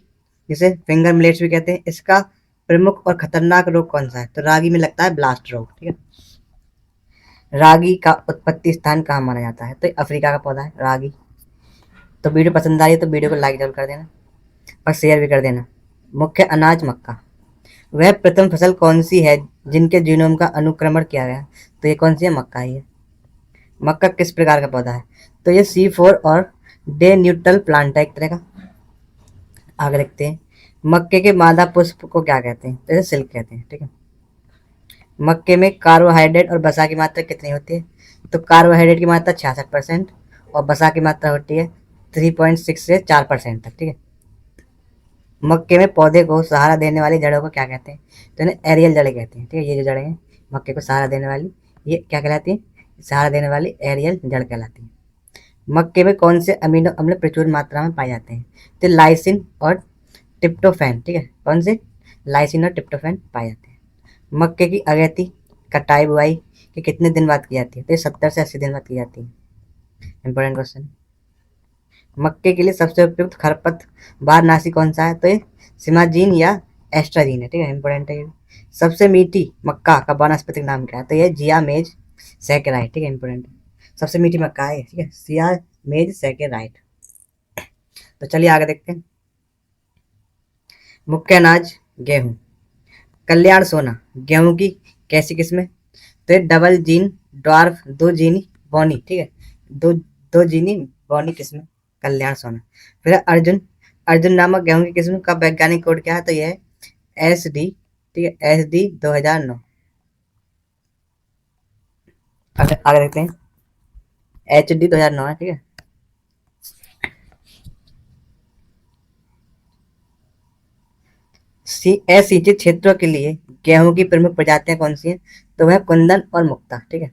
जिसे फिंगर मिलेट्स भी कहते हैं, इसका प्रमुख और खतरनाक रोग कौन सा है? तो रागी में लगता है ब्लास्ट रोग, ठीक है। रागी का उत्पत्ति स्थान कहाँ माना जाता है? तो अफ्रीका का पौधा है रागी। तो वीडियो पसंद आई है तो वीडियो को लाइक जरूर कर देना और शेयर भी कर देना। मुख्य अनाज मक्का। वह प्रथम फसल कौन सी है जिनके जीनोम का अनुक्रमण किया गया? तो ये कौन सी है? मक्का ही है। मक्का किस प्रकार का पौधा है? तो ये C4 और डे न्यूट्रल प्लांट है एक तरह का। आगे देखते हैं। मक्के के मादा पुष्प को क्या कहते हैं? तो इसे सिल्क कहते हैं, ठीक है। मक्के में कार्बोहाइड्रेट और वसा की मात्रा कितनी होती है? तो कार्बोहाइड्रेट की मात्रा 66% और वसा की मात्रा होती है 3.6 से 4% तक, ठीक है। मक्के में पौधे को सहारा देने वाली जड़ों को क्या कहते हैं? तो इन्हें एरियल जड़ें कहते हैं। ठीक है, ये जो जड़ें हैं मक्के को सहारा देने वाली, ये क्या कहलाती है? सहारा देने वाली एरियल जड़ कहलाती है। मक्के में कौन से अमीनो अम्ल प्रचुर मात्रा में पाए जाते हैं? तो लाइसिन और ट्रिप्टोफैन। ठीक है, कौन से? लाइसिन और ट्रिप्टोफैन पाए जाते हैं। मक्के की अगेती कटाई बुआई के कितने दिन बाद की जाती है? तो ये 70 से 80 दिन बाद की जाती है। Important question. मक्के के लिए सबसे उपयुक्त खरपतवारनाशी कौन सा है? तो ये सिमाजीन या एस्ट्राजीन है। ठीक है, इंपॉर्टेंट है ये। सबसे मीठी मक्का का वानस्पतिक नाम क्या है? तो ये जिया मेज सैकेराइट। ठीक है, इंपॉर्टेंट है। सबसे मीठी मक्का है, ठीक है, सिया मेज सैकेराइट। तो चलिए आगे देखते हैं। मुख्य अनाज गेहूं। कल्याण सोना गेहूं की कैसी किस्म है? तो ये डबल जीन ड्वार्फ दो जीनी बौनी। ठीक है, दो दो जीनी बौनी किस्म है कल्याण सोना। फिर अर्जुन, अर्जुन नामक गेहूं की किस्म का वैज्ञानिक कोड क्या है? तो यह है SD। ठीक है, SD 2009। आगे देखते हैं। HD 2009 है। ठीक है, असिंचित क्षेत्रों के लिए गेहूं की प्रमुख प्रजातियां कौन सी हैं? तो वह कुंदन और मुक्ता। ठीक है,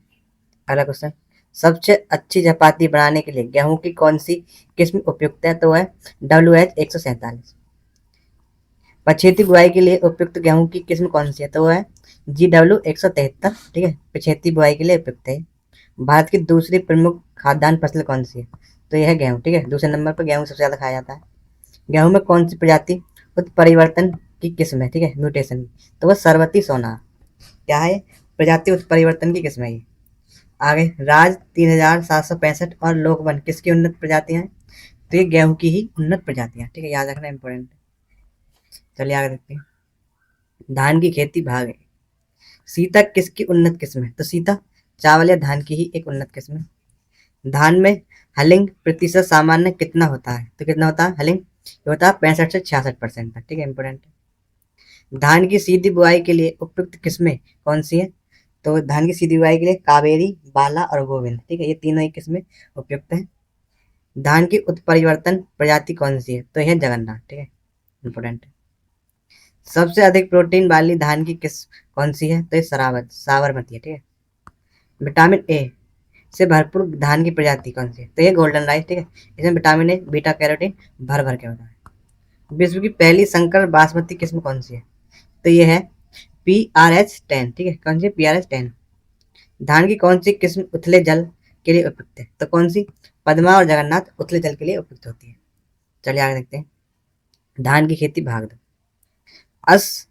अगला क्वेश्चन। सबसे अच्छी चपाती बनाने के लिए गेहूं की कौन सी किस्म उपयुक्त है? तो वह WH 147। पछेती बुआई के लिए उपयुक्त गेहूं की किस्म कौन सी है? तो वह है GW 173। ठीक है, पछेती बुआई के लिए उपयुक्त है। भारत की दूसरी प्रमुख खाद्यान्न फसल कौन सी है? तो यह है गेहूं। ठीक है, दूसरे नंबर पर गेहूं सबसे ज्यादा खाया जाता है। गेहूं में कौन सी प्रजाति उत्परिवर्तन की किस्म है? ठीक है, म्यूटेशन की। तो वह सरवती सोना क्या है? प्रजाति उत्परिवर्तन की किस्म है ये। आगे राज 3765 और लोकवन किसकी उन्नत प्रजातियां हैं? तो ये गेहूं की ही उन्नत प्रजातियां। ठीक है, याद रखना इंपॉर्टेंट है। चलिए आगे देखते हैं। धान की खेती भाग है। सीता किसकी उन्नत किस्म है? तो सीता चावल या धान की ही एक उन्नत किस्म है। धान में हलिंग प्रतिशत सामान्य कितना होता है? तो कितना होता है हलिंग? ये होता है 65 से 66% तक। ठीक है, इंपॉर्टेंट है। धान की सीधी बुआई के लिए उपयुक्त किस्में कौन सी हैं? तो धान की सीधी बुआई के लिए कावेरी, बाला और गोविंद। ठीक है, ये तीनों ही किस्में उपयुक्त हैं। धान की उत्परिवर्तन प्रजाति कौन सी है? तो यह जगन्नाथ। ठीक है, इंपॉर्टेंट है। सबसे अधिक प्रोटीन वाली धान की किस्म कौन सी है? तो ये साबरमती है। ठीक है। विटामिन ए से भरपूर धान की प्रजाति कौन सी है? तो ये गोल्डन राइस। ठीक है, इसमें विटामिन ए बीटा कैरोटीन भर भर के होता है। विश्व की पहली संकर बासमती किस्म कौन सी है? तो ये है PRH 10। ठीक है, कौन सी? PRH 10। धान की कौन सी किस्म उथले जल के लिए उपयुक्त है? तो कौन सी? पद्मा और जगन्नाथ उथले जल के लिए उपयुक्त होती है। चलिए आगे देखते हैं। धान की खेती भाग दो। अस,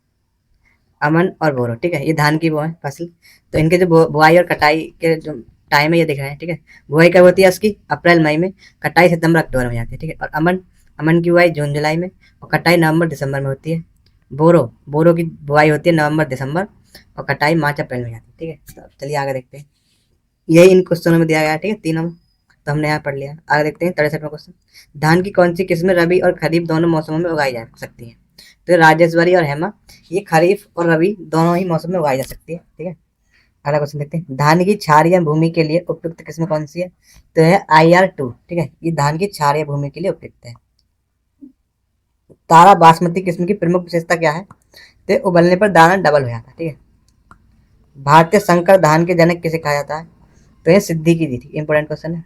अमन और बोरो। ठीक है, ये धान की वो है फसल। तो इनके जो बुआई और कटाई के जो टाइम है ये दिख रहे हैं। ठीक है, बुआई कब होती है इसकी? अप्रैल मई में। कटाई सितंबर अक्टूबर में जाती है। ठीक है, और अमन, अमन की बुआई जून जुलाई में और कटाई नवंबर दिसंबर में होती है। बोरो, बोरो की बुआई होती है नवंबर दिसंबर और कटाई मार्च अप्रैल में जाती है। ठीक है, तो चलिए आगे देखते हैं। यही इन क्वेश्चनों में दिया गया है। ठीक है, तीनों तो हमने यहाँ पढ़ लिया। आगे देखते हैं 63वां क्वेश्चन। धान की कौन सी किस्में रबी और खरीफ दोनों मौसमों में उगाई जा सकती है? तो राजेश्वरी और हेमा, ये खरीफ और रबी दोनों ही मौसम में उगाई जा सकती है। ठीक है, अगला क्वेश्चन देखते हैं। धान की क्षारीय भूमि के लिए उपयुक्त किस्म कौन सी है? तो है IR 2। ठीक है, ये धान की क्षारीय भूमि के लिए उपयुक्त है। तारा बासमती किस्म की प्रमुख विशेषता क्या है? तो उबलने पर दाना डबल हो जाता है। ठीक है। भारतीय संकर धान के जनक किसे कहा जाता है? तो ये सिद्दीकी जी थी। इंपोर्टेंट क्वेश्चन है।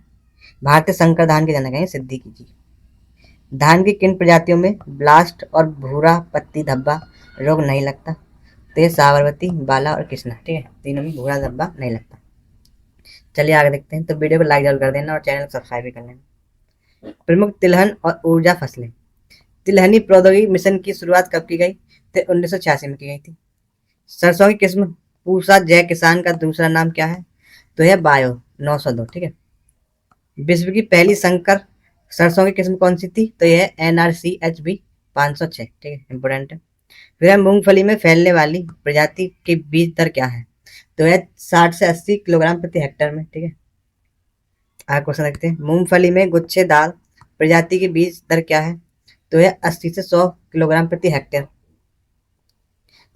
भारतीय संकर धान के जनक है सिद्दीकी जी। धान की किन प्रजातियों में ब्लास्ट और भूरा पत्ती धब्बा रोग नहीं लगता? तो ये साबरमती, बाला और कृष्णा। ठीक है, तीनों में भूरा धब्बा नहीं लगता। चलिए आगे देखते हैं। तो वीडियो को लाइक जरूर कर देना और चैनल को सब्सक्राइब भी कर लेना। प्रमुख तिलहन और ऊर्जा फसलें। तिलहनी प्रौद्योगिकी मिशन की शुरुआत कब की गई? तो 1986 में की गई थी। सरसों की किस्म पूसा जय किसान का दूसरा नाम क्या है? तो यह बायो 902। ठीक है। विश्व की पहली संकर सरसों की किस्म कौन सी थी? तो यह NRCHB 506। ठीक है, इंपोर्टेंट है। फिर मूंगफली में फैलने वाली प्रजाति की बीज दर क्या है? तो यह 60 से 80 किलोग्राम प्रति हेक्टेयर में। ठीक है, आगे क्वेश्चन देखते हैं। मूंगफली में गुच्छेदार प्रजाति की बीज दर क्या है? तो यह 80 से 100 किलोग्राम प्रति हेक्टेयर।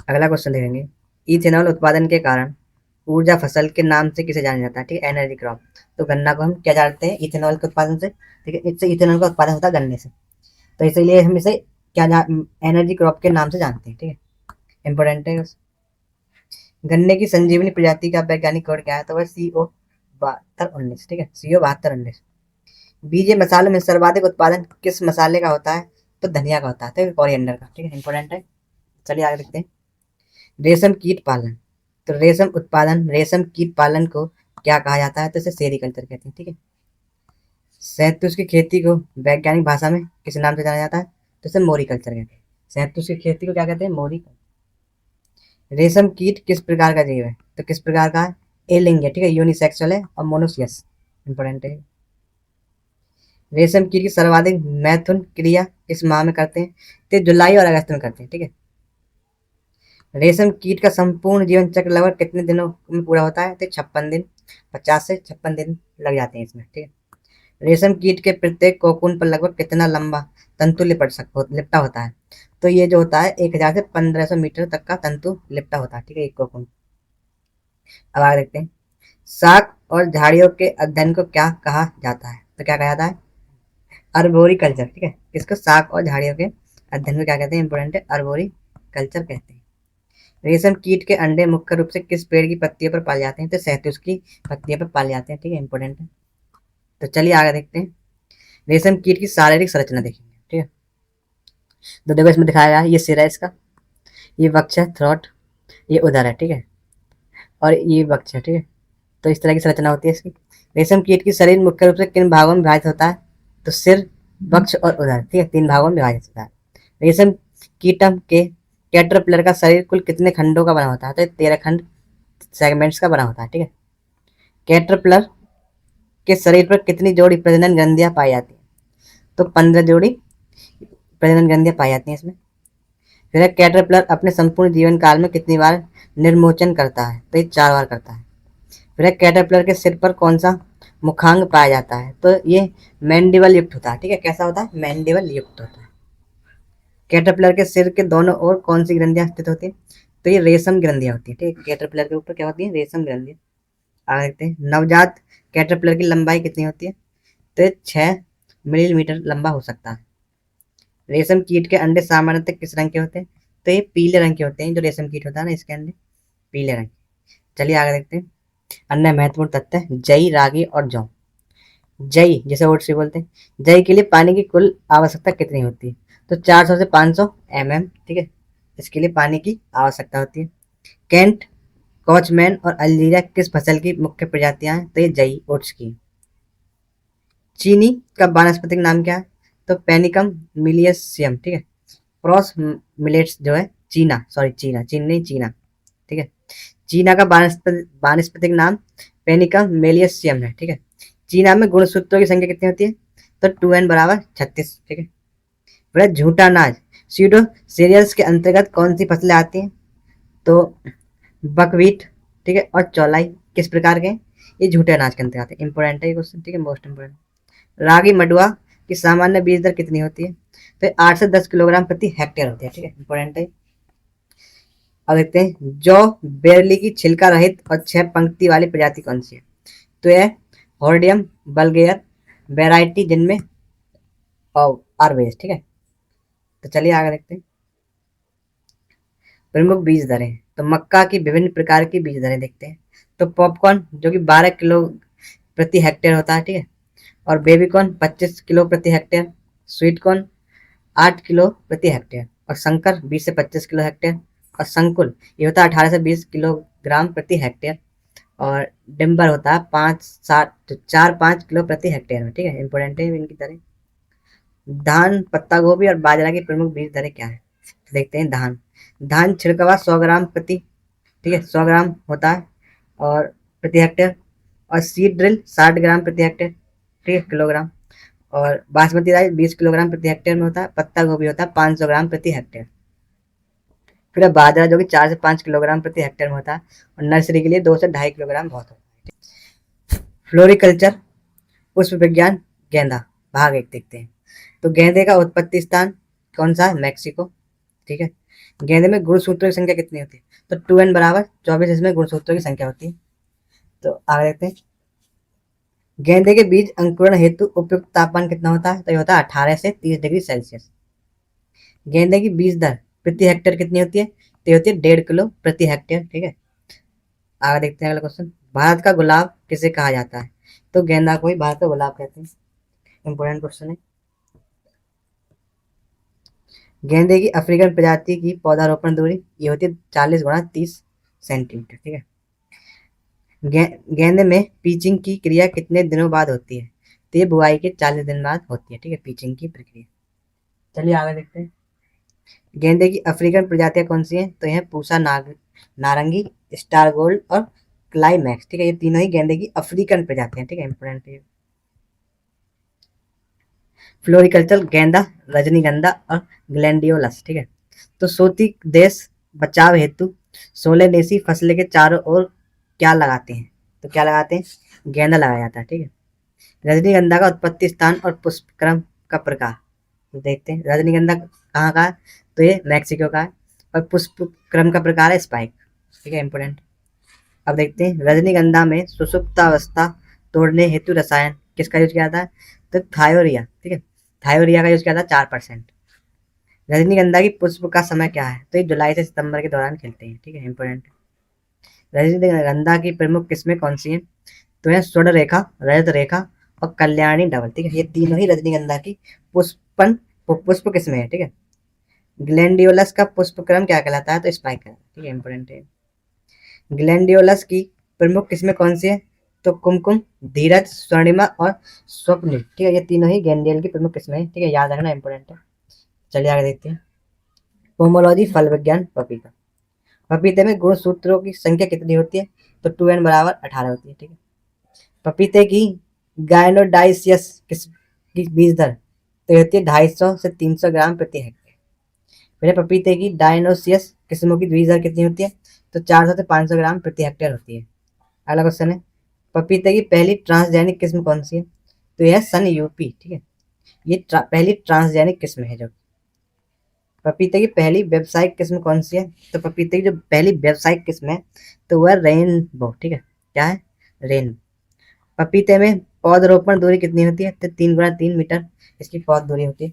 अगला क्वेश्चन देखेंगे। इथेनॉल उत्पादन के कारण ऊर्जा फसल के नाम से किसे जाना जाता है? ठीक है, एनर्जी क्रॉप। तो गन्ना को हम क्या जानते हैं इथेनॉल के उत्पादन से? ठीक है, इससे इथेनॉल का उत्पादन होता है गन्ने से। तो इसीलिए हम इसे क्या एनर्जी क्रॉप के नाम से जानते हैं, ठीक है, इंपॉर्टेंट है। गन्ने की संजीवनी प्रजाति का वैज्ञानिक कोड क्या है? तो वह CO7219, ठीक है, CO7219। बीजे मसालों में सर्वाधिक उत्पादन किस मसाले का होता है? तो धनिया का होता है, ठीक है, कोरिएंडर का, ठीक है, इंपॉर्टेंट है। चलिए आगे देखते हैं। रेशम कीट पालन। तो रेशम कीट पालन को क्या कहा जाता है? तो इसे सेरीकल्चर कहते हैं, ठीक है। शहतूश की खेती को वैज्ञानिक भाषा में किस नाम से जाना जाता है? तो इसे मोरिकल्चर कहते हैं। शहतूश की खेती को क्या कहते हैं? मोरिकल्चर। रेशम कीट किस प्रकार का जीव है? तो किस प्रकार का है? एलिंग, ठीक है, यूनिसेक्सुअल है और मोनोसियस, इंपॉर्टेंट है। रेशम कीट की सर्वाधिक मैथुन क्रिया किस माह में करते हैं? तो जुलाई और अगस्त में करते हैं, ठीक है। रेशम कीट का संपूर्ण जीवन चक्र लगभग कितने दिनों में पूरा होता है? तो 56 दिन, 50 से 56 दिन लग जाते हैं इसमें, ठीक है। रेशम कीट के प्रत्येक कोकून पर लगभग कितना लंबा तंतु लिपटा होता है? तो ये जो होता है 1000 से 1500 मीटर तक का तंतु लिपटा होता है, ठीक है, एक कोकून। अब आगे देखते हैं। शाक और झाड़ियों के अध्ययन को क्या कहा जाता है? तो क्या कहा जाता है? अर्बोरिकल्चर, ठीक है। इसको शाक और झाड़ियों के अध्ययन में क्या कहते हैं? इंपॉर्टेंट है, अर्बोरिकल्चर कहते हैं। रेशम कीट के अंडे मुख्य रूप से किस पेड़ की पत्तियों पर पाए जाते हैं? तो शहतूश की पत्तियों पर पाए जाते हैं, ठीक है, इंपॉर्टेंट है। तो चलिए आगे देखते हैं। रेशम कीट की शारीरिक संरचना देखेंगे, ठीक है। तो देखो इसमें दिखाया गया है, ये सिर है इसका, ये वक्ष है, थ्रोट, ये उदर है, ठीक है, और ये वक्ष है, ठीक है। तो इस तरह की संरचना होती है इसकी। रेशम कीट की शरीर मुख्य रूप से किन भागों में विभाजित होता है? तो सिर, वक्ष और उदर, ठीक है, 3 भागों में विभाजित होता है। रेशम कीटम के कैटरपिलर का शरीर कुल कितने खंडों का बना होता है? तो 13 खंड सेगमेंट्स का बना होता है, ठीक है। कैटरपिलर के शरीर पर कितनी जोड़ी प्रजनन ग्रंथियां पाई जाती है? तो 15 जोड़ी प्रजनन ग्रंथियां पाई जाती हैं इसमें। फिर है कैटरपिलर अपने संपूर्ण जीवन काल में कितनी बार निर्मोचन करता है? तो ये 4 बार करता है। फिर है कैटरपिलर के सिर पर कौन सा मुखांग पाया जाता है? तो ये मैंडिबल युक्त होता है, ठीक है, कैसा होता है? मैंडिबल युक्त होता है। कैटरपिलर के सिर के दोनों ओर कौन सी ग्रंथियां स्थित होती है? तो ये रेशम ग्रंथियां होती है, ठीक है, कैटरपिलर के ऊपर क्या होती है? रेशम ग्रंथियां। आगे देखते हैं। नवजात कैटरपिलर की लंबाई कितनी होती है? तो ये 6 मिलीमीटर लंबा हो सकता है। रेशम कीट के अंडे सामान्यतः किस रंग के होते हैं? तो ये पीले रंग के होते हैं, जो रेशम कीट होता है ना, इसके अंडे पीले रंग। चलिए आगे देखते हैं। अन्य महत्वपूर्ण तथ्य है जई, रागी और जौ। जई जिसे ओट्स भी बोलते हैं, जई के लिए पानी की कुल आवश्यकता कितनी होती है? तो 400 से 500 mm, ठीक है, इसके लिए पानी की आवश्यकता होती है। कैंट, कॉचमैन और अल्जीरिया किस फसल की मुख्य प्रजातियां हैं? तो ये जई, ओट्स की। चीनी का वानस्पतिक नाम क्या है? तो पेनिकम मिलियसियम, ठीक है। क्रॉस मिलेट्स जो है, चीन नहीं, चीना, ठीक है। चीना का वानस्पतिक नाम पेनिकम मेलियसियम है, ठीक है। चीना में गुणसूत्रों की संख्या कितनी होती है? तो 2n बराबर 36, ठीक है। फिर झूठा अनाज, सीडो सीरियल्स के अंतर्गत कौन सी फसलें आती हैं? तो बकवीट, ठीक है, और चौलाई किस प्रकार के हैं? ये झूठे अनाज के अंतर्गत आते हैं, इंपॉर्टेंट है ये क्वेश्चन, ठीक है, मोस्ट इंपॉर्टेंट। रागी मडुआ की सामान्य बीज दर कितनी होती है? तो 8 से 10 किलोग्राम प्रति हेक्टेयर होती है, ठीक है, इंपॉर्टेंट है। अब देखते हैं। जौ बेरली की छिलका रहित और 6 पंक्ति वाली प्रजाति कौन सी है? तो यह हॉर्डियम बल्गेयर वेराइटी, जिनमें आरवेज, ठीक है। तो चलिए आगे देखते हैं। प्रमुख बीज दरें। तो मक्का की विभिन्न प्रकार की बीज दरें देखते हैं। तो पॉपकॉर्न जो कि 12 किलो प्रति हेक्टेयर होता है, ठीक है, और बेबीकॉर्न 25 किलो प्रति हेक्टेयर, स्वीट कॉर्न 8 किलो प्रति हेक्टेयर, और शंकर 20 से 25 किलो हेक्टेयर, और संकुल ये होता है 18 से 20 किलोग्राम प्रति हेक्टेयर, और डिम्बर होता है 4-5 किलो प्रति हेक्टेयर में, ठीक है, इंपॉर्टेंट है इनकी दरें। धान, पत्ता गोभी और बाजरा की प्रमुख बीज दरें क्या है? तो देखते हैं। धान छिड़कवा 100 ग्राम प्रति, ठीक है, 100 ग्राम होता है और प्रति हेक्टेयर, और सीड ड्रिल 60 ग्राम प्रति हेक्टेयर, ठीक है, किलोग्राम, और बासमती राइस 20 किलोग्राम प्रति हेक्टेयर में होता है। पत्ता गोभी होता है 500 ग्राम प्रति हेक्टेयर। फिर बाजरा जो कि 4 से 5 किलोग्राम प्रति हेक्टेयर में होता है, और नर्सरी के लिए 2 से 2.5 किलोग्राम बहुत होता है। फ्लोरिकल्चर, पुष्प विज्ञान, गेंदा, भाग 1 देखते हैं। तो गेंदे का उत्पत्ति स्थान कौन सा है? मैक्सिको, ठीक है। गेंदे में गुणसूत्रों की संख्या कितनी होती है? तो 2n बराबर 24 इसमें गुणसूत्रों की संख्या होती है। तो आगे देखते हैं। गेंदे के बीज अंकुरण हेतु उपयुक्त तापमान कितना होता है? तो ये होता है 18 से 30 डिग्री सेल्सियस। गेंदे की बीज दर प्रति हेक्टेयर कितनी होती है? तो ये होती है 1.5 किलो प्रति हेक्टेयर। ठीक है, आगे देखते हैं अगला क्वेश्चन। भारत का गुलाब किसे कहा जाता है? तो गेंदा को ही भारत का गुलाब कहते हैं। इंपॉर्टेंट क्वेश्चन है। गेंदे की अफ्रीकन प्रजाति की पौधारोपण दूरी ये होती है 40 × 30 सेंटीमीटर। ठीक है, गेंदे में पीचिंग की क्रिया कितने दिनों बाद होती है? तो ये बुआई के 40 दिन बाद होती है। ठीक है, पीचिंग की प्रक्रिया। चलिए आगे देखते हैं। गेंदे की अफ्रीकन प्रजातियां कौन सी हैं? तो यह पूसा नारंगी, स्टार गोल्ड और क्लाइमैक्स। ठीक है, ये तीनों ही गेंदे की अफ्रीकन प्रजातियां। ठीक है, इंपोर्टेंट है। फ्लोरिकल्चर गेंदा, रजनीगंधा और ग्लैंडियोलस। ठीक है, तो सोती देश बचाव हेतु सोलेनेसी फसलें के चारों ओर क्या लगाते हैं? तो क्या लगाते हैं? गेंदा लगाया जाता है। ठीक है, रजनीगंधा का उत्पत्ति स्थान और पुष्प क्रम का प्रकार तो देखते हैं। रजनीगंधा कहाँ का है? तो ये मैक्सिको का है और पुष्प क्रम का प्रकार है स्पाइक। ठीक है, इंपोर्टेंट। अब देखते हैं रजनीगंधा में सुषुप्तावस्था तोड़ने हेतु रसायन किसका यूज किया जाता है? तो थायोरिया। ठीक है, थायोरिया का यूज किया जाता है 4%। रजनीगंधा की पुष्प का समय क्या है? तो ये जुलाई से सितंबर के दौरान खिलते हैं। ठीक है, इंपोर्टेंट। रजनीगंधा की प्रमुख किस्में कौन सी हैं? तो है स्वर्ण रेखा, रजत रेखा और कल्याणी डबल। ठीक है, ये तीनों ही रजनीगंधा की पुष्पन पुष्प किस्में हैं। ठीक है, ग्लैंडियोलस का पुष्प क्रम क्या कहलाता है? तो स्पाइक कहलाता है। ठीक है, इंपोर्टेंट है। ग्लैंडियोलस की प्रमुख किस्में कौन सी है? तो कुमकुम, धीरज, स्वर्णिमा और स्वप्निल। ठीक है, ये तीनों ही ग्लैंडियल की प्रमुख किस्में हैं। ठीक है, याद रखना इंपोर्टेंट है। चलिए आगे देखते हैं। पोमोलॉजी फल विज्ञान पपीता। पपीते में गुणसूत्रों की संख्या कितनी होती है? तो 2n बराबर 18 होती है। ठीक है, पपीते की गायनोडाइसियस किस की बीज दर तो होती है 250 से 300 ग्राम प्रति हेक्टेयर। मेरे पपीते की डायनोसियस किस्मों की बीज दर कितनी होती है? तो 400 से 500 ग्राम प्रति हेक्टेयर होती है। अगला क्वेश्चन है, पपीते की पहली ट्रांसजेनिक किस्म कौन सी है? तो यह सन यूपी। ठीक है, ये पहली ट्रांसजेनिक किस्म है। जो पपीते की पहली व्यावसायिक किस्म कौन सी है? तो पपीते की जो पहली व्यावसायिक किस्म है तो वह रेनबो। ठीक है, क्या है? रेनबो। पपीते में पौधरोपण दूरी कितनी होती है? तो 3 × 3 मीटर इसकी पौध दूरी होती है।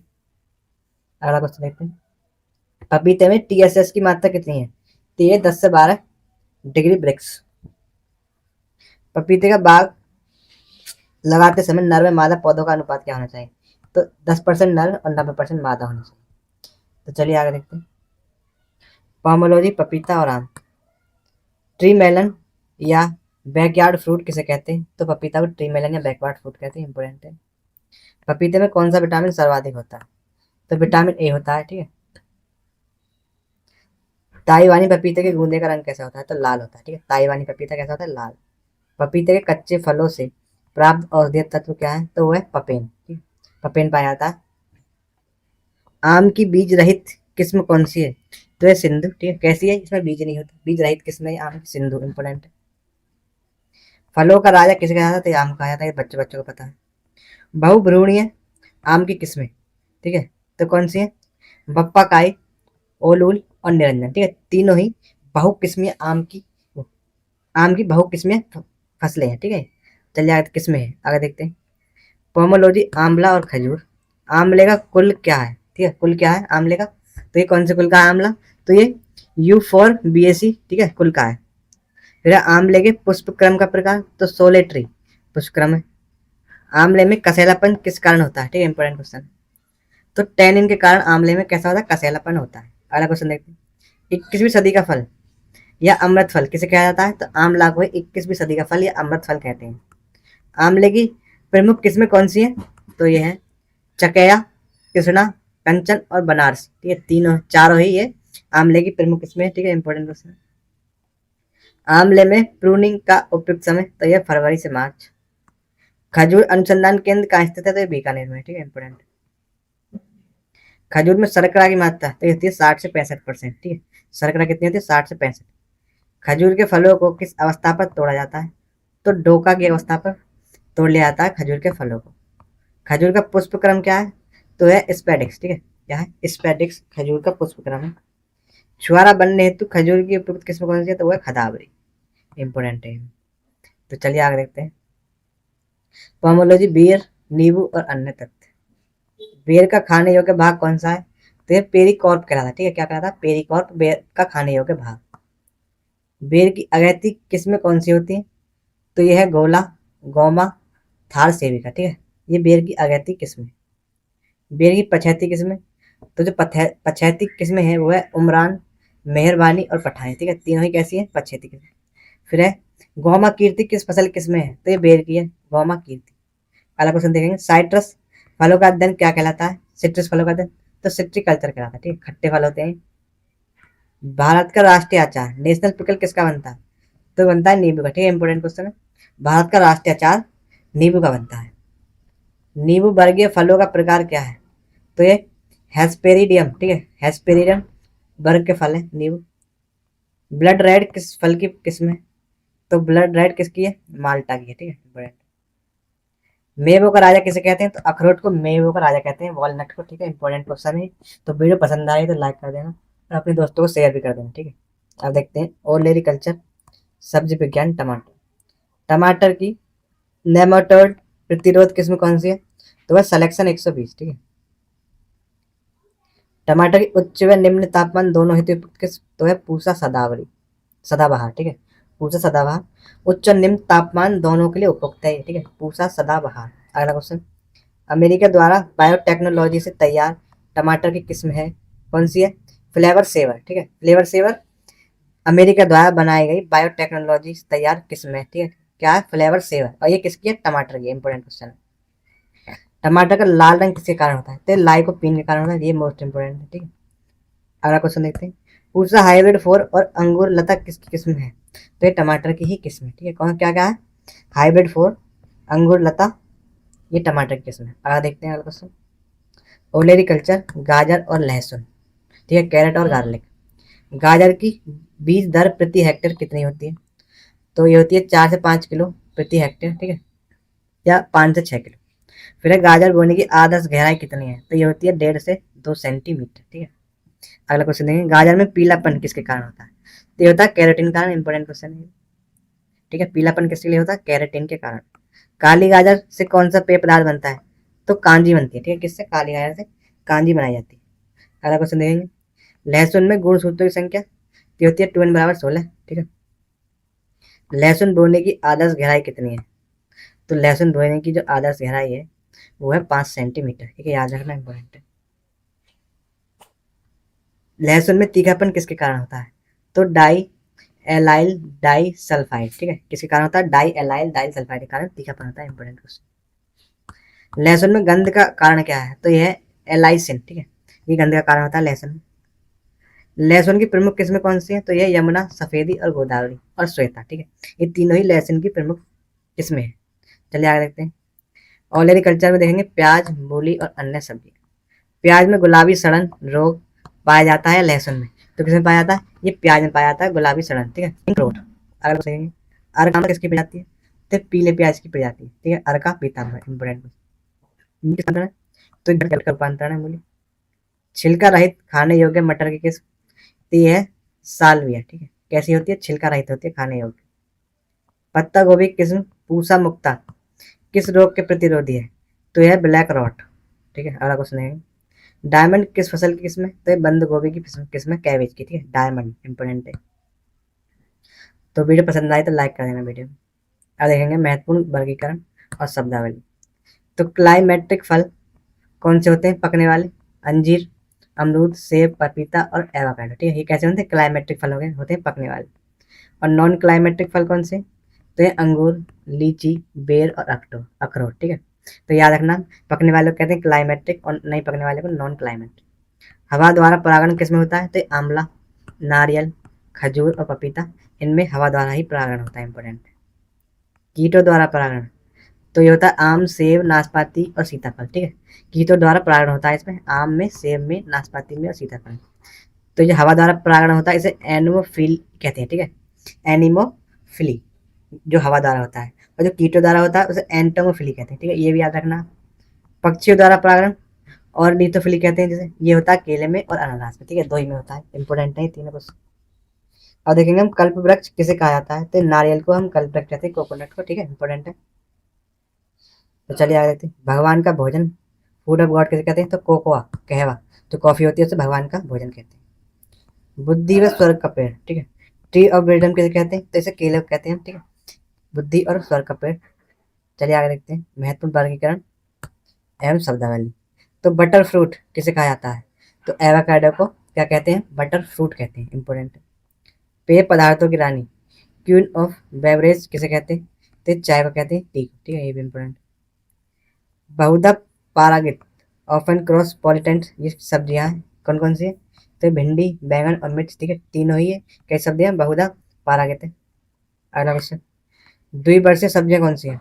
अगला क्वेश्चन देखते हैं, पपीते में टीएसएस की मात्रा कितनी है? तो ये 10 से 12 डिग्री ब्रिक्स। पपीते का बाग लगाते समय नर व मादा पौधों का अनुपात क्या होना चाहिए? तो 10% नर और 90% मादा होना चाहिए। तो चलिए आगे देखते हैं। पोमोलॉजी पपीता और आम। ट्री मेलन या बैकयार्ड फ्रूट किसे कहते हैं? तो पपीता को ट्री मेलन या बैकयार्ड फ्रूट कहते हैं। इंपोर्टेंट है। पपीते में कौन सा विटामिन सर्वाधिक होता है? तो विटामिन ए होता है। ठीक है, ताइवानी पपीते के गूदे का रंग कैसा होता है? तो लाल होता है। ठीक है, ताइवानी पपीता कैसा होता है? लाल। पपीते के कच्चे फलों से प्राप्त औषधीय तत्व क्या है? तो वह है पपेन। ठीक है, पपेन पाया जाता है। आम की बीज रहित किस्म कौन सी है? तो यह सिंधु। ठीक है, कैसी है? इसमें बीज नहीं होता। बीज रहित किस्म है आम की, सिंधु। इंपोर्टेंट है। फलों का राजा किसे कहा जाता है? तो आम कहा जाता है। बच्चों बच्चों को पता है। बहुभ्रूणीय आम की किस्में। ठीक है, तो कौन सी है? बप्पा काई, ओलूल और निरंजन। ठीक है, तीनों ही बहुकिस्मीय आम की बहुकिस्मीय फसलें हैं। ठीक है, चलिए आगे किस्में हैं, आगे देखते हैं। पोमोलॉजी आंवला और खजूर। आंवले का कुल क्या है? ठीक है, कुल क्या है आंवले का? तो ये कौन से कुल का है आंवला? तो ये यूफोरबिएसी। ठीक है, कुल का है। फिर आंवले के पुष्प क्रम का प्रकार तो सोलेट्री पुष्प क्रम है। आंवले में कसेलापन किस कारण होता है? ठीक है, इंपोर्टेंट क्वेश्चन। तो टैनिन के कारण आंवले में कैसा होता है? कसेलापन होता है। अगला क्वेश्चन देखते हैं। 21वीं सदी का फल या अमृत फल किसे कहा जाता है? तो आंवला को 21वीं सदी का फल या अमृत फल कहते हैं। आंवले की प्रमुख किस्में कौन सी हैं? तो ये है चकेया, कृष्णा, कंचन और बनारस। ठीक है, तीनों चारों ही ये आंवले की प्रमुख किस्में। ठीक है, इंपोर्टेंट क्वेश्चन। आंवले में प्रूनिंग का उपयुक्त समय तो यह फरवरी से मार्च। खजूर अनुसंधान केंद्र कहाँ स्थित है? तो ये बीकानेर में। ठीक है, इंपोर्टेंट। खजूर में शर्करा की मात्रा तो होती है 60 से 65%। ठीक है, शर्करा कितनी होती है? 60 से 65। खजूर के फलों को किस अवस्था पर तोड़ा जाता है? तो डोका की अवस्था पर तोड़ लिया जाता है खजूर के फलों को। खजूर का पुष्प क्रम क्या है? तो है स्पेडिक्स। ठीक है, क्या है? स्पेडिक्स खजूर का पुष्प क्रम है। छुआरा बनने हेतु खजूर की उपयुक्त किस्म कौन सी है? तो वह खदावरी। इंपोर्टेंट है। तो चलिए आगे देखते हैं। पोमोलॉजी बियर, नींबू और अन्य तत्व। बेर का खाने योग्य भाग कौन सा है? तो ये पेरिकॉर्प कहलाता है, ठीक है। क्या कहलाता है? पेरिकॉर्प, बेर का खाने योग्य भाग। बेर की अगैती किस्में कौन सी होती हैं? तो ये है गोला, गौमा, थार सेविका, ठीक है। ये बेर की अगैती किस्में। बेर की पछैती किस्में, तो जो पछैती किस्में हैं वो है उमरान, मेहरबानी और पठानी, ठीक है। तीनों ही कैसी है? पछैती किस्में। फिर है गौमा कीर्ति, किस फसल किस्में है? तो ये बेर की है, गौमा कीर्ति। अगला क्वेश्चन देखेंगे, साइट्रस फलों का अध्ययन क्या कहलाता है? सिट्रस फलों का अध्ययन तो सिट्रिकल्चर कहलाता है, ठीक है। खट्टे फल होते हैं। भारत का राष्ट्रीय अचार, नेशनल पिकल किसका बनता है? तो बनता है नींबू का, ठीक है। इंपोर्टेंट क्वेश्चन है। भारत का राष्ट्रीय अचार नींबू का बनता है। नींबू वर्गीय फलों का प्रकार क्या है? तो ये हेस्पेरिडियम, ठीक है। हेस्पेरिडियम वर्ग के फल है नींबू। ब्लड रेड किस फल की किस्म है? तो ब्लड रेड किसकी है? माल्टा की है, ठीक है। मेवों का राजा किसे कहते हैं? तो अखरोट को मेवों का राजा कहते हैं, वॉलनट को, ठीक है। इंपॉर्टेंट क्वेश्चन है। तो वीडियो पसंद आए तो लाइक कर देना और अपने दोस्तों को शेयर भी कर देना, ठीक है। अब देखते हैं ओलेरिकल्चर, सब्जी विज्ञान, टमाटर। टमाटर की नेमाटोड प्रतिरोध किस्म कौन सी है? तो वह सिलेक्शन 120, ठीक है। टमाटर की उच्च व निम्न तापमान दोनों हेतु उपयुक्त किस्म? तो है पूसा सदाबहार, ठीक है। पूसा सदाबहार उच्च और निम्न तापमान दोनों के लिए उपयुक्त है, ठीक है। पूसा सदाबहार। अगला क्वेश्चन, अमेरिका द्वारा बायोटेक्नोलॉजी से तैयार टमाटर की किस्म है, कौन सी है? फ्लेवर सेवर, ठीक है। फ्लेवर सेवर अमेरिका द्वारा बनाई गई बायोटेक्नोलॉजी से तैयार किस्म है, ठीक है। क्या है? Flavour saver. और ये किसकी है? टमाटर की। इंपोर्टेंट क्वेश्चन है। टमाटर का लाल रंग किसके कारण होता है? तो लाइकोपीन के कारण होता है, ये मोस्ट इंपोर्टेंट है, ठीक है। अगला क्वेश्चन देखते हैं, पूसा हाइब्रिड 4 और अंगूर लता किसकी किस्म है? तो ये टमाटर की ही किस्म है, ठीक है। कौन क्या क्या है? हाइब्रिड 4, अंगूर लता, ये टमाटर की किस्म है। आगे देखते हैं अगला क्वेश्चन, ओलेरिकल्चर, गाजर और लहसुन, ठीक है। कैरेट और गार्लिक। गाजर की बीज दर प्रति हेक्टेयर कितनी होती है? तो ये होती है 4 से 5 किलो प्रति हेक्टेयर, ठीक है, या 5 से 6 किलो। फिर है गाजर बोने की आदर्श गहराई कितनी है? तो ये होती है 1.5 से 2 सेंटीमीटर, ठीक है। अगला क्वेश्चन देखेंगे, गाजर में पीलापन किसके कारण होता है? तो ये होता है कैरेटिन कारण। इंपोर्टेंट क्वेश्चन है, ठीक है। पीलापन किसके लिए होता है? कैरेटिन के कारण। काली गाजर से कौन सा पेय पदार्थ बनता है? तो कांजी बनती है, ठीक है। किससे? काली गाजर से कांजी बनाई जाती है। अगला क्वेश्चन देखेंगे, लहसुन में गुणसूत्रों की संख्या तो होती है 2n = 16, ठीक है। लहसुन बोने की आदर्श गहराई कितनी है? तो लहसुन बोने की जो आदर्श गहराई है वो है 5 सेंटीमीटर, ठीक है। याद रखना इंपॉर्टेंट है। लहसुन में तीखापन किसके कारण होता है? तो डाई एलाइल डाई सल्फाइड, ठीक है। किसके कारण होता है? डाई एलाइल डाई सल्फाइड के कारण तीखापन होता है। Important question. लहसुन में गंध का कारण क्या है? तो यह है एलाइसिन, ठीक है। ये गंध का कारण होता है लहसुन में। लहसुन की प्रमुख किस्में कौन सी है? तो यह यमुना, सफेदी और गोदावरी और श्वेता, ठीक है। ये तीनों ही लहसुन की प्रमुख किस्में हैं। चलिए आगे देखते हैं, और एग्रीकल्चर में देखेंगे प्याज, मूली और अन्य सब्जी। प्याज में गुलाबी सड़न रोग पाया जाता है लहसुन में? तो किसमें पाया जाता है? ये प्याज में पाया जाता है गुलाबी सड़न, ठीक है। रोग। अगर देखेंगे अर्का किसकी प्रजाति है? तो पीले प्याज की प्रजाति है, ठीक है। अर्का पीताम्बर। इंपोर्टेंट है तो जड़ का रूपांतरण है मूली। छिलका रहित खाने योग्य मटर की किस्म तो ये है सालविया, ठीक है। कैसी होती है? छिलका रहित होती है, खाने योग्य। पत्ता गोभी की किस्म पूसा मुक्ता किस रोग के प्रतिरोधी है? तो यह ब्लैक रॉट, ठीक है। अगला क्वेश्चन है, डायमंड किस फसल की किस्म है? तो ये बंद गोभी की किस्म है, कैबेज की, ठीक है। डायमंड इंपोर्टेंट है। तो वीडियो पसंद आए तो लाइक कर देना वीडियो। अब देखेंगे महत्वपूर्ण वर्गीकरण और शब्दावली। तो क्लाइमेट्रिक फल कौन से होते हैं पकने वाले? अंजीर, अमरूद, सेब, पपीता और एवोकाडो, ठीक है। ये कैसे होते हैं? क्लाइमेट्रिक फल हो गए, होते हैं पकने वाले। और नॉन क्लाइमेट्रिक फल कौन से? तो ये अंगूर, लीची, बेर और अखरोट, ठीक है। तो याद रखना, पकने वाले को कहते हैं क्लाइमेट्रिक और नहीं पकने वाले को नॉन क्लाइमेट्रिक। हवा द्वारा परागण किसमें होता है? तो आंवला, नारियल, खजूर और पपीता, इनमें हवा द्वारा ही परागण होता है। इंपॉर्टेंट। कीटों द्वारा परागण तो ये होता है आम, सेब, नाशपाती और सीताफल, ठीक है। कीटों द्वारा परागण होता है इसमें आम में, सेब में, नाशपाती में और सीताफल। तो ये हवा द्वारा परागण होता है, इसे एनिमोफिल कहते हैं, ठीक है। एनिमोफिली जो हवा द्वारा होता है, और जो कीटों द्वारा होता है उसे एंटोमोफिली कहते हैं, ठीक है। ये भी याद रखना। पक्षियों द्वारा परागण और लिथोफिली कहते हैं, जैसे ये होता है केले में और अनानास में, ठीक है। दो ही में होता है। इंपोर्टेंट है तीनों क्वेश्चन। और देखेंगे हम कल्प वृक्ष किसे कहा जाता है? तो नारियल को हम कल्प वृक्ष कहते हैं, कोकोनट को, ठीक है। इंपोर्टेंट है। तो चलिए आगे देखते हैं, भगवान का भोजन फूड ऑफ गॉड किसे कहते हैं? तो कोकोआ, कहवा। जो कॉफी होती है उसे भगवान का भोजन कहते हैं। बुद्धि व स्वर्ग का पेड़, ठीक है, ट्री ऑफ विजडम किसे कहते हैं, तो इसे केले कहते हैं, ठीक है, बुद्धि और स्वर्ग का पेड़। चलिए आगे देखते हैं महत्वपूर्ण वर्गीकरण एवं शब्दावली। तो बटर फ्रूट किसे कहा जाता है, तो एवोकाडो को क्या कहते हैं, बटर फ्रूट कहते हैं, इंपॉर्टेंट। पेय पदार्थों की रानी, क्वीन ऑफ बेवरेज किसे कहते हैं, तो चाय को कहते हैं, टी को, ठीक है, ये भी इंपॉर्टेंट। बहुधा पारागित ऑफन क्रॉस पॉलिटेंट, ये सब्जियां कौन कौन सी है, तो भिंडी, बैंगन और मिर्च, ठीक है, तीनों ही है, कई सब्जियां बहुधा पारागित है। अगला क्वेश्चन, द्विवर्षीय सब्जियां कौन सी हैं,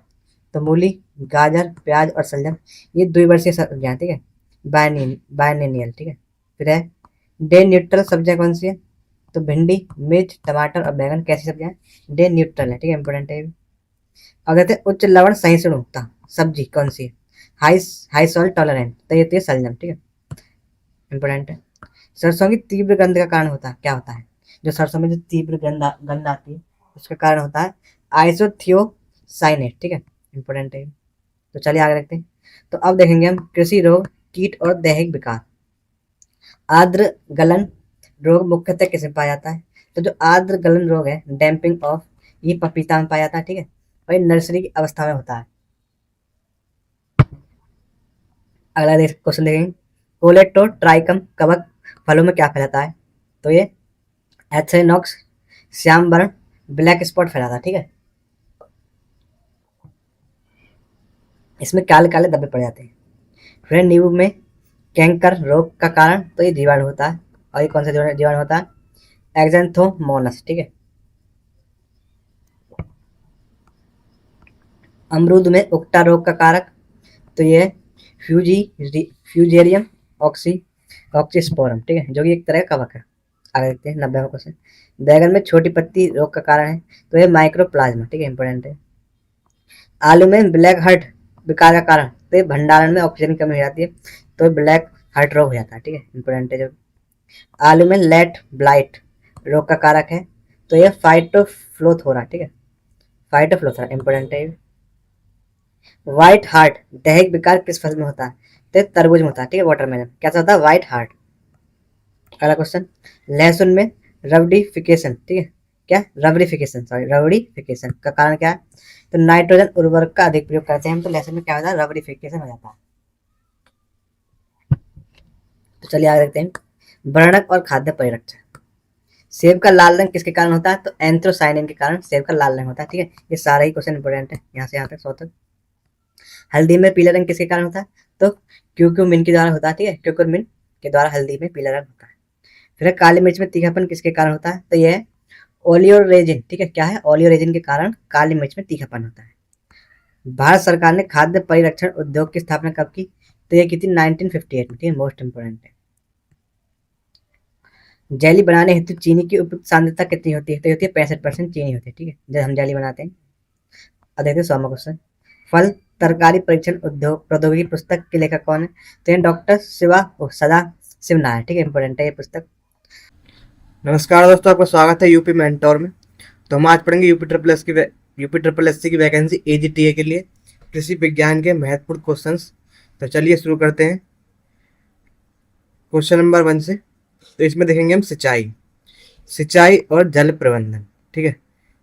तो मूली, गाजर, प्याज और शलजम, ये द्विवर्षीय सब्जियां, ठीक है, बायनियल, ठीक है। फिर है डे न्यूट्रल सब्जियां कौन सी है, तो भिंडी, मिर्च, टमाटर और बैंगन कैसी सब्जियां डे न्यूट्रल है, ठीक है, इंपॉर्टेंट है। अब देखते हैं उच्च लवण सहिष्णुता सब्जी कौन सी है, हाई हाई सॉल्ट टॉलरेंट, तो ये होती है शलजम, ठीक है, इंपॉर्टेंट है। सरसों की तीव्र गंध का कारण होता है क्या होता है, जो सरसों में जो तीव्र गंध आती है उसका कारण होता है आइसोथियोसाइनेट, ठीक है, इंपॉर्टेंट है। तो चलिए आगे देखते हैं। तो अब देखेंगे हम कृषि रोग, कीट और दैहिक विकार। आर्द्र गलन रोग मुख्यतः किस में पाया जाता है, तो जो आर्द्र गलन रोग है, डैम्पिंग ऑफ, ये पपीता में पाया जाता है, ठीक है, और ये नर्सरी की अवस्था में होता है। अगला क्वेश्चन देखेंगे, कोलेटोट्राइकम कवक फलों में क्या फैलाता है, तो ये एथेनॉक्स श्याम वर्ण ब्लैक स्पॉट फैलाता है, ठीक है, इसमें काले काले धब्बे पड़ जाते हैं। फिर नींबू में कैंकर रोग का कारण, तो ये जीवाणु होता है, और ये कौन सा जीवाणु होता है, एक्जेंथोमोनस, ठीक है। अमरूद में उकटा रोग का कारक, तो ये फ्यूजेरियम ऑक्सीस्पोरम, ठीक है, जो कि एक तरह का कवक है। आगे देखते हैं 90वां क्वेश्चन, बैगन में छोटी पत्ती रोग का कारण है, तो ये माइक्रोप्लाज्मा, ठीक है, इंपॉर्टेंट है। आलू में ब्लैक हार्ट विकार का कारण, तो ये भंडारण में ऑक्सीजन की कमी हो जाती है, तो ब्लैक हार्ट रोग हो जाता है, ठीक है, इंपॉर्टेंट है। जो आलू में लेट ब्लाइट रोग का कारक है, तो ये फाइटोफ्लोथोरा, ठीक है, फाइटोफ्लोथोरा इंपॉर्टेंट है। व्हाइट हार्ट दैहिक विकार किस फल में होता है, तो तरबूज में होता है, ठीक है, वाटरमेलन कैसा होता है, व्हाइट हार्ट। अगला क्वेश्चन, लहसुन में रबडिफिकेशन, ठीक है, क्या रबडिफिकेशन, सॉरी रबडिफिकेशन का कारण क्या है, तो नाइट्रोजन उर्वरक का अधिक प्रयोग करते हैं हम, तो लहसुन में क्या होता है, रबडिफिकेशन हो जाता है। तो चलिए आगे देखते हैं, वर्णक और खाद्य परिरक्षण। सेब का लाल रंग किसके कारण होता है, तो एंथ्रोसाइनिन के कारण सेब का लाल रंग होता है, ठीक है, ये सारे ही क्वेश्चन इंपॉर्टेंट है यहाँ से यहाँ तक 100 तक। हल्दी में पीला रंग किसके कारण होता है, तो क्यूक्यूमिन के द्वारा होता है, ठीक है, क्यूक्यूमिन के द्वारा हल्दी में पीला रंग होता है। फिर काली मिर्च में तीखापन किसके कारण होता है, तो यह है ओलियोरेजिन, ठीक है, क्या है, ओलियोरेजिन के कारण काली मिर्च में तीखापन होता है। भारत सरकार ने खाद्य परिरक्षण उद्योग की स्थापना कब की, तो यह की थी 1958 में, ठीक है, मोस्ट इंपोर्टेंट है। जेली बनाने हेतु चीनी की उपयुक्त सांद्रता कितनी होती है, तो होती है 65% चीनी होती है, ठीक है, जब हम जेली बनाते हैं। अब देखते हैं 100वां क्वेश्चन, फल तरकारी परीक्षण उद्योग प्रौद्योगिकी पुस्तक के लेखक कौन है, तो ये डॉक्टर सदा शिव नायर, ठीक है, इंपॉर्टेंट है ये पुस्तक। नमस्कार दोस्तों, आपका स्वागत है यूपी मेंटोर में। तो हम आज पढ़ेंगे यूपी ट्रिपल एस सी की वैकेंसी एजीटीए के लिए कृषि विज्ञान के महत्वपूर्ण क्वेश्चंस। तो चलिए शुरू करते हैं क्वेश्चन नंबर 1 से। तो इसमें देखेंगे हम सिंचाई और जल प्रबंधन, ठीक है।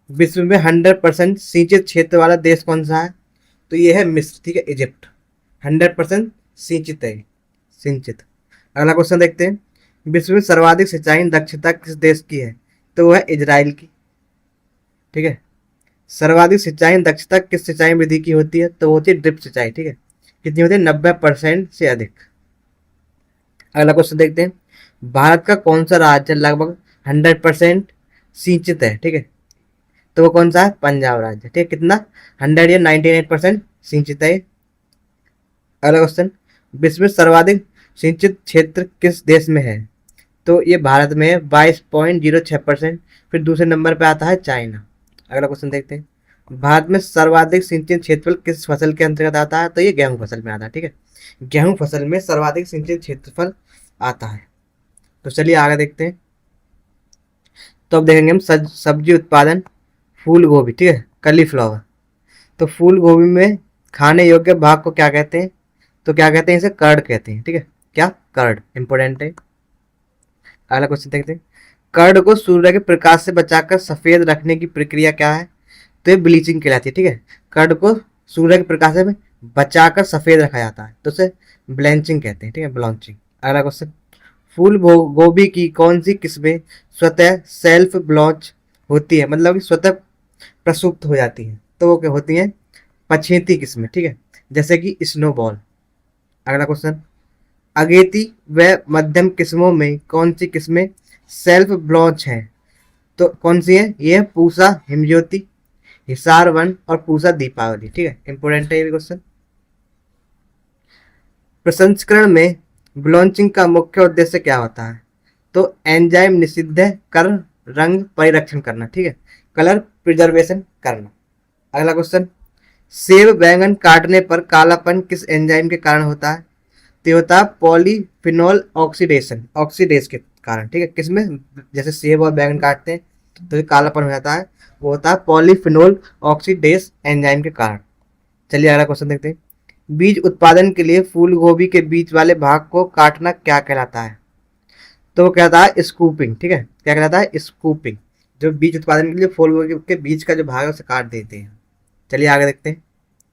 विश्व में 100% सिंचित क्षेत्र वाला देश कौन सा है, तो ये है मिस्र, ठीक है, इजिप्ट 100% सिंचित है, सिंचित। अगला क्वेश्चन देखते हैं, विश्व में सर्वाधिक सिंचाई दक्षता किस देश की है, तो वो है इजराइल की, ठीक है। सर्वाधिक सिंचाई दक्षता किस सिंचाई विधि की होती है, तो होती है ड्रिप सिंचाई, ठीक है, कितनी होती है 90% से अधिक। अगला क्वेश्चन देखते हैं, भारत का कौन सा राज्य लगभग 100% सिंचित है, ठीक है, तो वो कौन सा है, पंजाब राज्य, ठीक है, कितना 100 या 98% सिंचित है। अगला क्वेश्चन, विश्व में सर्वाधिक सिंचित क्षेत्र किस देश में है, तो ये भारत में है 22.06%। फिर दूसरे नंबर पे आता है चाइना। अगला क्वेश्चन देखते हैं, भारत में सर्वाधिक सिंचित क्षेत्रफल किस फसल के अंतर्गत आता है, तो ये गेहूं फसल में आता है, ठीक है, गेहूं फसल में सर्वाधिक सिंचित क्षेत्रफल आता है। तो चलिए आगे देखते हैं। तो अब देखेंगे हम सब्जी उत्पादन, फूल गोभी, ठीक है, कलीफ्लावर। तो फूल गोभी में खाने योग्य भाग को क्या कहते हैं, तो क्या कहते हैं, इसे कर्ड कहते हैं, ठीक है, क्या? कर्ड। इंपॉर्टेंट है। अगला क्वेश्चन देखते हैं, कर्ड को सूर्य के प्रकाश से बचाकर सफेद रखने की प्रक्रिया क्या है? तो ये ब्लीचिंग कहलाती है। ठीक है, कर्ड को सूर्य के प्रकाश से बचाकर सफेद रखा जाता है तो उसे ब्लैंचिंग कहते हैं। ठीक है, ब्लॉन्चिंग। अगला क्वेश्चन, फूल गोभी की कौन सी किस्में स्वतः सेल्फ ब्लॉन्च होती है, मतलब कि स्वतः प्रसुप्त हो जाती हैं? तो वो क्या होती हैं? पछेती किस्में। ठीक है, जैसे कि स्नोबॉल। अगला क्वेश्चन, अगेती व मध्यम किस्मों में कौन सी किस्में सेल्फ ब्लॉन्च हैं? तो कौन सी है? ये है पूसा हिमज्योति, हिसार वन और पूसा दीपावली। ठीक है, इंपोर्टेंट है ये क्वेश्चन। प्रसंस्करण में ब्लॉन्चिंग का मुख्य उद्देश्य क्या होता है? तो एंजाइम निषिद्ध कर रंग परिरक्षण करना। ठीक है, कलर प्रिजर्वेशन करना। अगला क्वेश्चन, सेब बैंगन काटने पर कालापन किस एंजाइम के कारण होता है? तो होता है पॉलीफिनोल ऑक्सीडेशन, ऑक्सीडेज के कारण। ठीक है, किसमें? जैसे सेब और बैंगन काटते हैं तो जो कालापन हो जाता है वो होता है पॉलीफिनोल ऑक्सीडेज एंजाइम के कारण। चलिए अगला क्वेश्चन देखते हैं, बीज उत्पादन के लिए फूल गोभी के बीच वाले भाग को काटना क्या कहलाता है? तो वो कहता है स्कूपिंग। ठीक है, क्या कहलाता है? स्कूपिंग। जो बीज उत्पादन के लिए फूल गोभी के बीच का जो भाग है उसे काट देते हैं। चलिए आगे देखते हैं।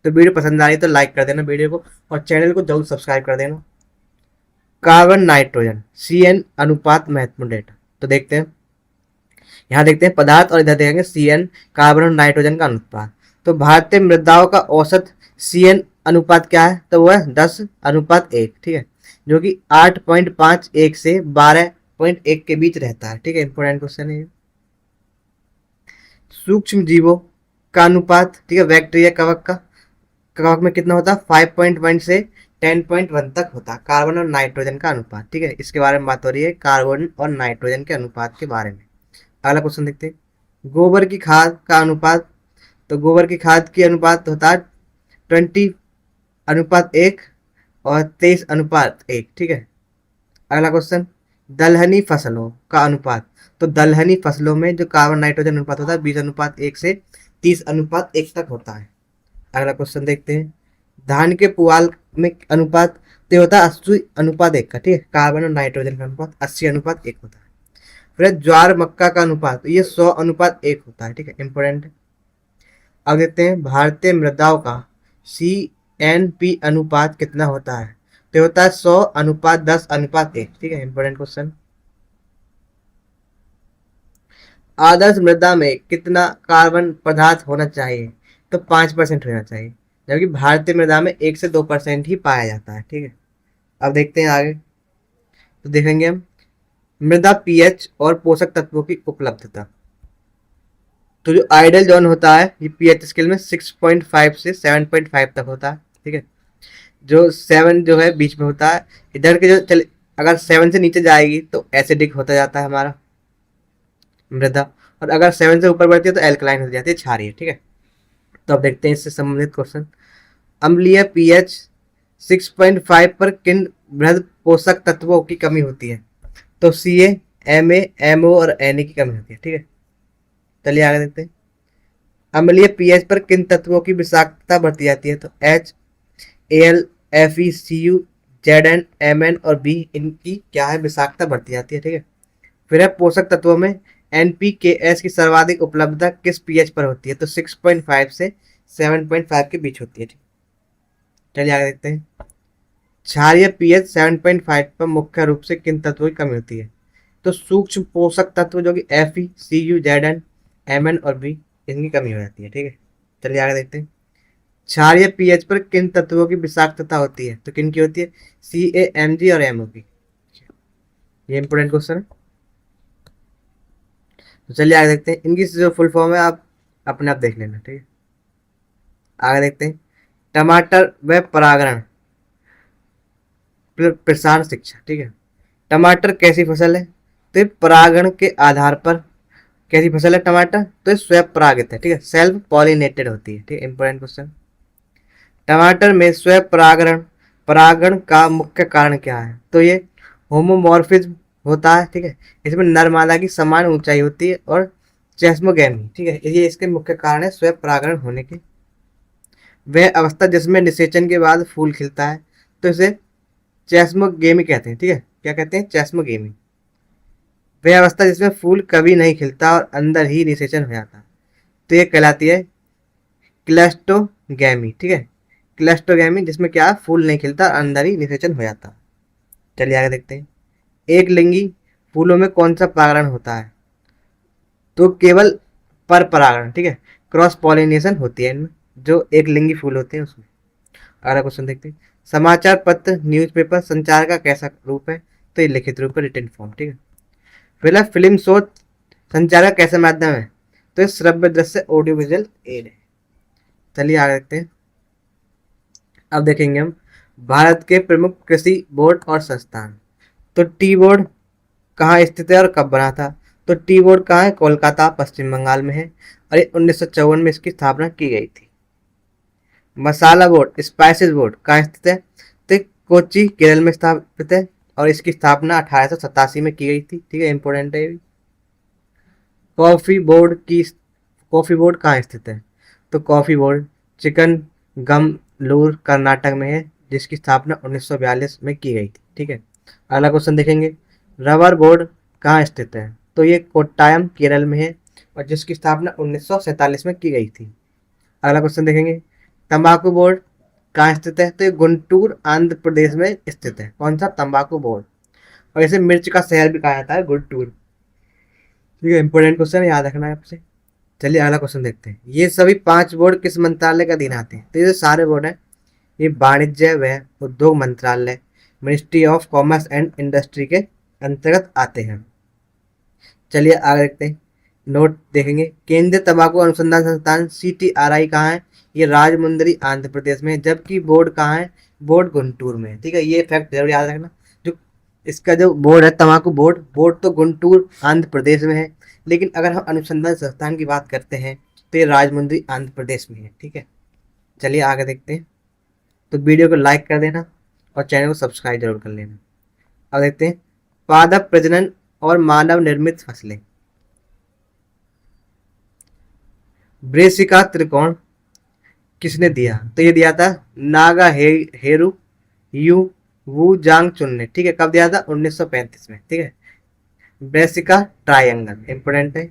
तो वीडियो पसंद आ रही है तो लाइक कर देना वीडियो को और चैनल को जरूर सब्सक्राइब कर देना। कार्बन नाइट्रोजन CN अनुपात महत्वपूर्ण डेटा। तो देखते हैं, यहाँ देखते हैं पदार्थ और इधर देखेंगे CN कार्बन और नाइट्रोजन का अनुपात। तो भारतीय मृदाओं का औसत CN अनुपात क्या है? तो वो है 10:1। ठीक है, जो कि 8.51 से 12.1 के बीच रहता है। ठीक है, इंपोर्टेंट क्वेश्चन है। सूक्ष्म जीवों का अनुपात, ठीक है, बैक्टीरिया कवक में कितना होता है? 5.1 से 10.1 तक होता है कार्बन और नाइट्रोजन का अनुपात। ठीक है, इसके बारे में बात हो रही है कार्बन और नाइट्रोजन के अनुपात के बारे में। अगला क्वेश्चन देखते हैं, गोबर की खाद का अनुपात। तो गोबर की खाद की अनुपात होता है 20:1 और 23:1। ठीक है, अगला क्वेश्चन, दलहनी फसलों का अनुपात। तो दलहनी फसलों में जो कार्बन नाइट्रोजन अनुपात होता है 20:1 से 30:1 तक होता है। अगला क्वेश्चन देखते हैं, धान के पुआल में अनुपात तो होता है 80:1 का। ठीक है, कार्बन और नाइट्रोजन का अनुपात 80:1 होता है। फिर ज्वार मक्का का अनुपात, तो ये 100:1 होता है। ठीक है, इंपोर्टेंट है। अब देखते हैं भारतीय मृदाओं का CNP अनुपात कितना होता है? तो होता है 100:10:1। ठीक है, इंपोर्टेंट क्वेश्चन। आदर्श मृदा में कितना कार्बन पदार्थ होना चाहिए? तो 5% होना चाहिए, जबकि भारतीय मृदा में 1 से 2% ही पाया जाता है। ठीक है, अब देखते हैं आगे। तो देखेंगे हम मृदा pH और पोषक तत्वों की उपलब्धता। तो जो आइडल जोन होता है ये pH स्केल में 6.5 से 7.5 तक होता है। ठीक है, जो 7 जो है बीच में होता है। इधर के जो चले अगर 7 से नीचे जाएगी तो एसिडिक होता जाता है हमारा मृदा, और अगर 7 से ऊपर बढ़ती है तो एल्कलाइन हो जाती है, क्षारीय। ठीक है, तो अब देखते हैं इससे संबंधित क्वेश्चन। अम्लीय pH 6.5 पर किन वृहद पोषक तत्वों की कमी होती है? तो Ca, Ma, MO और Na की कमी होती है। ठीक है, चलिए आगे देखते हैं। अम्लीय pH पर किन तत्वों की विषाक्तता बढ़ती जाती है? तो H, Al, Fe, Cu, Zn, Mn और B इनकी क्या है? विषाक्तता बढ़ती जाती है। ठीक है, फिर है पोषक तत्वों में NPKS की सर्वाधिक उपलब्धता किस pH पर होती है? तो 6.5 से 7.5 के बीच होती है। ठीक, चलिए आगे देखते हैं। क्षारीय pH 7.5 पर मुख्य रूप से किन तत्वों की कमी होती है? तो सूक्ष्म पोषक तत्व जो कि Fe, Cu, Zn, Mn और B इनकी कमी हो जाती है। ठीक है, चलिए आगे देखते हैं। क्षारीय pH पर किन तत्वों की विषाक्तता होती है? तो किन की होती है? Ca, Mg और MO की। ये इंपोर्टेंट क्वेश्चन है, तो चलिए आगे देखते हैं। इनकी जो फुल फॉर्म है आप अपने आप देख लेना। ठीक है, आगे देखते हैं। टमाटर व परागण प्रसार शिक्षा। ठीक है, टमाटर कैसी फसल है? तो ये परागण के आधार पर कैसी फसल है टमाटर? तो ये स्वयं परागित है। ठीक है, सेल्फ पॉलिनेटेड होती है। ठीक है, इंपोर्टेंट क्वेश्चन। टमाटर में स्वयं परागण का मुख्य कारण क्या है? तो ये होमोमॉर्फिज्म होता है। ठीक है, इसमें नर मादा की समान ऊंचाई होती है और चेस्मोगैमी। ठीक है, ये इसके मुख्य कारण है स्वयं परागण होने के। वह अवस्था जिसमें निषेचन के बाद फूल खिलता है तो इसे चेस्मोगेमी कहते हैं, ठीक है। क्या कहते हैं? चेस्मोगेमी। वह अवस्था जिसमें फूल कभी नहीं खिलता और अंदर ही निषेचन हो जाता, तो ये कहलाती है क्लैस्टोगैमी, ठीक है। क्लैस्टोगैमी जिसमें क्या है, फूल नहीं खिलता, अंदर ही निषेचन हो जाता। चलिए आगे देखते हैं। एक लिंगी फूलों में कौन सा परागण होता है? तो केवल पर परागण, ठीक है। क्रॉस पॉलिनेशन होती है इनमें, जो एक लिंगी फूल होते हैं उसमें। अगला क्वेश्चन देखते हैं। समाचार पत्र, न्यूज़पेपर संचार का कैसा रूप है? तो ये लिखित रूप है, रिटन फॉर्म, ठीक है। फिर फिल्म शो संचार का कैसा माध्यम है? तो ये श्रव्य दृश्य ऑडियो विजुअल एड है। चलिए आगे देखते हैं। अब देखेंगे हम भारत के प्रमुख कृषि बोर्ड और संस्थान। तो टी बोर्ड कहाँ स्थित है और कब बना था? तो टी बोर्ड कहाँ है? कोलकाता, पश्चिम बंगाल में है, और 1954 में इसकी स्थापना की गई थी। मसाला बोर्ड, स्पाइसेस बोर्ड कहाँ स्थित है? तो कोच्चि, केरल में स्थापित है, और इसकी स्थापना 1887 में की गई थी, ठीक है। इंपॉर्टेंट है ये भी। कॉफी बोर्ड कहाँ स्थित है? तो कॉफी बोर्ड चिकनगमलूर, कर्नाटक में है, जिसकी स्थापना 1942 में की गई थी, ठीक है। अगला क्वेश्चन देखेंगे। रबर बोर्ड कहाँ स्थित है? तो ये कोट्टायम, केरल में है, और जिसकी स्थापना 1947 में की गई थी। अगला क्वेश्चन देखेंगे। तंबाकू बोर्ड कहाँ स्थित है? तो ये गुंटूर, आंध्र प्रदेश में स्थित है। कौन सा? तंबाकू बोर्ड। और इसे मिर्च का शहर भी कहा जाता है, गुंटूर, ठीक है। इंपॉर्टेंट क्वेश्चन याद रखना है आपसे। चलिए अगला क्वेश्चन देखते हैं। ये सभी 5 बोर्ड किस मंत्रालय का अधीन आते हैं? तो ये जो सारे बोर्ड हैं, ये वाणिज्य व उद्योग मंत्रालय, ministry of commerce and industry के अंतर्गत आते हैं। चलिए आगे देखते हैं। नोट देखेंगे। केंद्रीय तंबाकू अनुसंधान संस्थान CTRI कहाँ है? ये राजमुंदरी, आंध्र प्रदेश में है, जबकि बोर्ड कहाँ है? बोर्ड गुंटूर में है, ठीक है। ये फैक्ट जरूर याद रखना। जो इसका जो बोर्ड है, तंबाकू बोर्ड, बोर्ड तो गुंटूर, आंध्र प्रदेश में है, लेकिन अगर हम अनुसंधान संस्थान की बात करते हैं तो ये राजमुंदरी, आंध्र प्रदेश में है, ठीक है। चलिए आगे देखते हैं। तो वीडियो को लाइक कर देना और चैनल को सब्सक्राइब जरूर कर लेना। अब देखते हैं। पादप प्रजनन और मानव निर्मित फसलें। ब्रेसिका त्रिकोण किसने दिया? तो ये दिया था नागा हेरू यू वू जांग चुन ने, ठीक है। कब दिया था? 1935 में, ठीक है। ब्रेसिका ट्रायंगल इंपोर्टेंट है।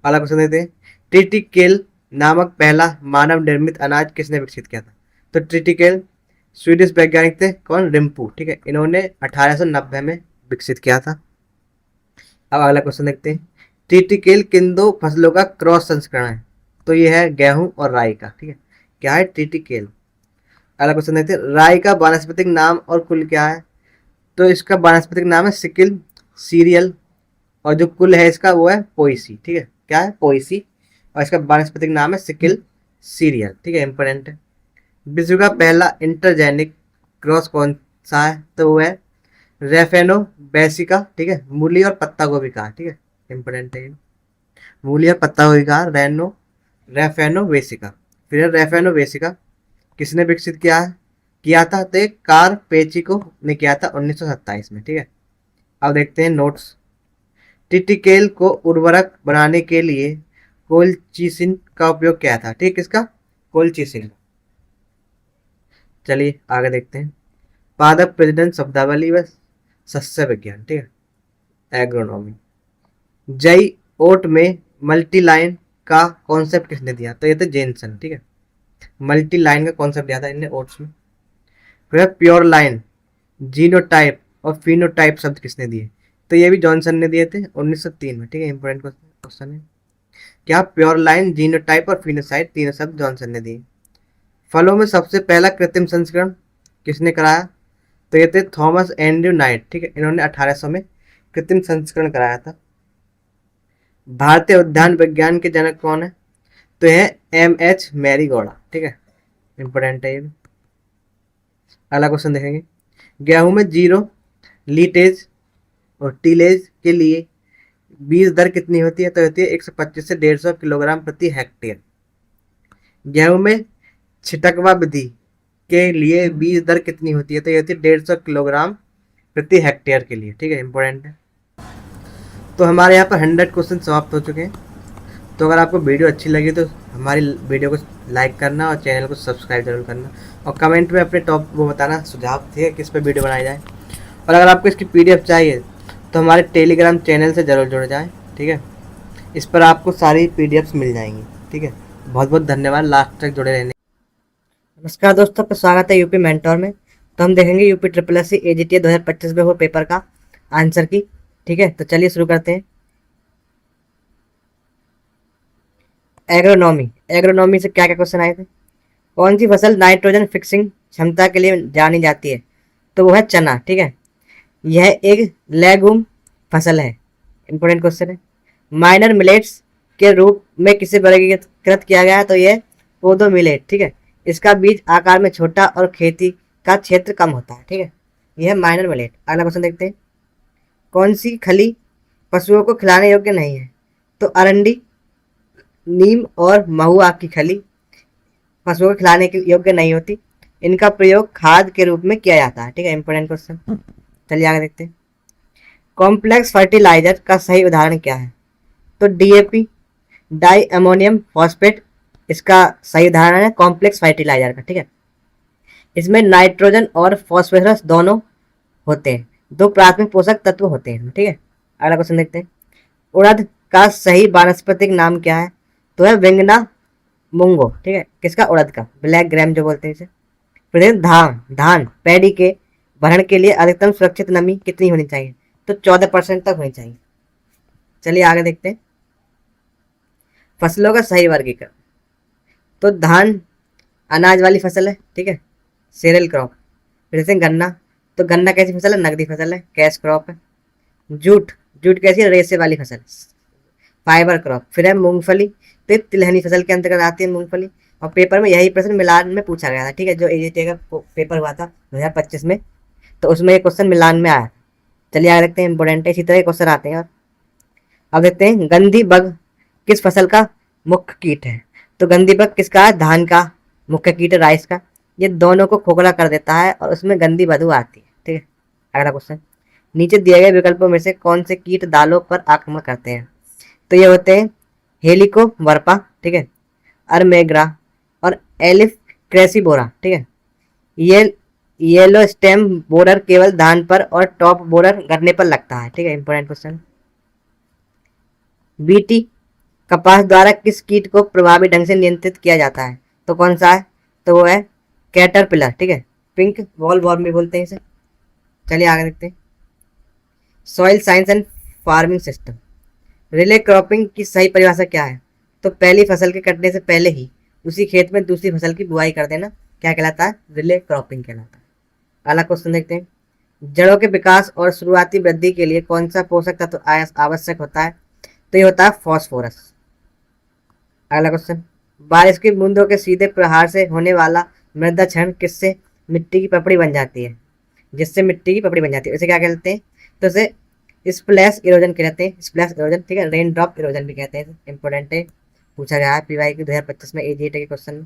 अगला क्वेश्चन देते हैं। ट्रिटिकेल नामक पहला मानव निर्मित अनाज किसने विकसित किया था? तो ट्रिटिकेल स्वीडिश वैज्ञानिक थे, कौन? रिम्पू, ठीक है। इन्होंने 1890 में विकसित किया था। अब अगला क्वेश्चन देखते हैं। ट्रिटिकेल किन 2 फसलों का क्रॉस संस्करण है? तो ये है गेहूं और राई का, ठीक है। क्या है? ट्रिटिकेल। अगला क्वेश्चन देखते हैं। राई का वानस्पतिक नाम और कुल क्या है? तो इसका वानस्पतिक नाम है सिकिल सीरियल, और जो कुल है इसका वो है पोइसी, ठीक है। क्या है? पोइसी, और इसका वानस्पतिक नाम है सिकिल सीरियल, ठीक है। इंपोर्टेंट है। विश्व का पहला इंटरजेनिक क्रॉस कौन सा है? तो वो है रेफेनो बेसिका, ठीक है। मूली और पत्ता गोभी का, ठीक है। इंपोर्टेंट है। मूली और पत्ता गोभी का रेफेनो बेसिका। फिर रेफेनो बेसिका किसने विकसित किया था? तो एक कार पेचिको ने किया था 1927 में, ठीक है। अब देखते हैं नोट्स। ट्रिटिकेल को उर्वरक बनाने के लिए कोलचिसिन का उपयोग किया था, ठीक। किसका? कोलचिसिन। चलिए आगे देखते हैं। पादप प्रजनन शब्दावली व सस्य विज्ञान, ठीक है। एग्रोनॉमी। जई ओट में मल्टी लाइन का कॉन्सेप्ट किसने दिया? तो ये थे जेनसन, ठीक है। मल्टी लाइन का कॉन्सेप्ट दिया था इनने ओट्स में। फिर प्योर लाइन, जीनोटाइप और फिनोटाइप शब्द किसने दिए? तो ये भी जॉनसन ने दिए थे 1903 में, ठीक है। इंपोर्टेंट क्वेश्चन है। क्या प्योर लाइन, जीनोटाइप और फिनोटाइप तीनों शब्द जॉनसन ने दिए। फलों में सबसे पहला कृत्रिम संस्करण किसने कराया? तो ये थे थॉमस एंड्रयू नाइट, ठीक है। इन्होंने 1800 में कृत्रिम संस्करण कराया था। भारतीय उद्यान विज्ञान के जनक कौन है? तो ये MH मैरीगौड़ा, ठीक है। इंपोर्टेंट है ये भी। अगला क्वेश्चन देखेंगे। गेहूं में 0 लीटेज और टीलेज के लिए बीज दर कितनी होती है? तो होती है 125 से 150 किलोग्राम प्रति हेक्टेयर। गेहूं में छिटकवा विधि के लिए बीज दर कितनी होती है? तो ये होती है 150 किलोग्राम प्रति हेक्टेयर के लिए, ठीक है। इंपॉर्टेंट है। तो हमारे यहाँ पर 100 क्वेश्चन समाप्त हो चुके हैं। तो अगर आपको वीडियो अच्छी लगी तो हमारी वीडियो को लाइक करना और चैनल को सब्सक्राइब जरूर करना, और कमेंट में अपने टॉप वो बताना सुझाव, ठीक है, किस पे वीडियो बनाई जाए। और अगर आपको इसकी PDF चाहिए तो हमारे टेलीग्राम चैनल से ज़रूर जुड़ जाएँ, ठीक है। इस पर आपको सारी PDFs मिल जाएंगी, ठीक है। बहुत बहुत धन्यवाद लास्ट तक जुड़े रहने। नमस्कार दोस्तों, आपका स्वागत है यूपी मेंटोर में। तो हम देखेंगे यूपी SSC AGTA 2025 में वो पेपर का आंसर की, ठीक है। तो चलिए शुरू करते हैं। एग्रोनॉमी से क्या क्या क्वेश्चन आए थे। कौन सी फसल नाइट्रोजन फिक्सिंग क्षमता के लिए जानी जाती है? तो वो है चना, ठीक है। यह एक लेगूम फसल है, इंपॉर्टेंट क्वेश्चन है। माइनर मिलेट्स के रूप में किसे वर्गीकृत किया गया है? तो यह पोदो मिलेट, ठीक है। इसका बीज आकार में छोटा और खेती का क्षेत्र कम होता है, ठीक है। यह है माइनर मिलेट। अगला क्वेश्चन देखते हैं। कौन सी खली पशुओं को खिलाने योग्य नहीं है? तो अरंडी, नीम और महुआ की खली पशुओं को खिलाने के योग्य नहीं होती। इनका प्रयोग खाद के रूप में किया जाता है, ठीक है। Important question. चलिए आगे देखते हैं। कॉम्प्लेक्स फर्टिलाइजर का सही उदाहरण क्या है? तो DAP, डाई अमोनियम फॉस्फेट, इसका सही उदाहरण है कॉम्प्लेक्स फर्टिलाइजर का, ठीक है। इसमें नाइट्रोजन और फॉस्फोरस दोनों होते हैं, दो प्राथमिक पोषक तत्व होते हैं, ठीक है। अगला क्वेश्चन देखते हैं। उड़द का सही वानस्पतिक नाम क्या है? तो है विंगना मुंगो, ठीक है। किसका? उड़द का, ब्लैक ग्राम जो बोलते हैं इसे। फिर धान पैडी के भरण के लिए अधिकतम सुरक्षित नमी कितनी होनी चाहिए? तो 14% तक होनी चाहिए। चलिए आगे देखते हैं। फसलों का सही वर्गीकरण। तो धान अनाज वाली फसल है, ठीक है, सीरियल क्रॉप। फिर जैसे गन्ना, तो गन्ना कैसी फसल है? नकदी फसल है, कैश क्रॉप है। जूट कैसी है? रेशे वाली फसल, फाइबर क्रॉप। फिर है मूंगफली, तो तिलहनी फसल के अंतर्गत आती है मूंगफली। और पेपर में यही प्रश्न मिलान में पूछा गया था, ठीक है, जो AGTA का पेपर हुआ था 2025 में, तो उसमें ये क्वेश्चन मिलान में आया। चलिए आगे देखते हैं, इंपॉर्टेंट है, इसी तरह क्वेश्चन आते हैं। और अब देखते हैं, गंधी बग किस फसल का मुख्य कीट है? तो गंधी बग किसका है? धान का मुख्य कीट है, राइस का। ये दोनों को खोखला कर देता है और उसमें गंदी बदबू आती है, ठीक है। अगला क्वेश्चन। नीचे दिए गए विकल्पों में से कौन से कीट दालों पर आक्रमण करते हैं? तो ये होते हैं हेलिकोवर्पा, ठीक है, अर्मेग्रा और एलिफ क्रेसीबोरा, ठीक है। ये येलो स्टेम बोरर केवल धान पर और टॉप बोरर गन्ने पर लगता है, ठीक है। Important question. बीटी कपास द्वारा किस कीट को प्रभावी ढंग से नियंत्रित किया जाता है? तो कौन सा है? तो वो है कैटरपिलर, ठीक है, पिंक वॉलवॉर्म भी बोलते हैं इसे। चलिए आगे देखते हैं। Soil science and farming system. Relay cropping की सही परिभाषा क्या है? तो पहली फसल के कटने से पहले ही उसी खेत में दूसरी फसल की बुआई कर देना क्या कहलाता है? रिले क्रॉपिंग कहलाता है। अगला क्वेश्चन देखते हैं। जड़ों के विकास और शुरुआती वृद्धि के लिए कौन सा पोषक तत्व आवश्यक होता है? तो ये होता है फॉस्फोरस। अगला क्वेश्चन। बारिश की बूंदों के सीधे प्रहार से होने वाला मृदा क्षरण किससे मिट्टी की पपड़ी बन जाती है? जिससे मिट्टी की पपड़ी बन जाती है उसे क्या कहते हैं? तो उसे स्प्लैश इरोजन कहते हैं, स्प्लैश इरोजन, ठीक है। रेन ड्रॉप इरोजन भी कहते हैं। इंपॉर्टेंट है, पूछा गया है PY की 2025 में AGTA के क्वेश्चन में।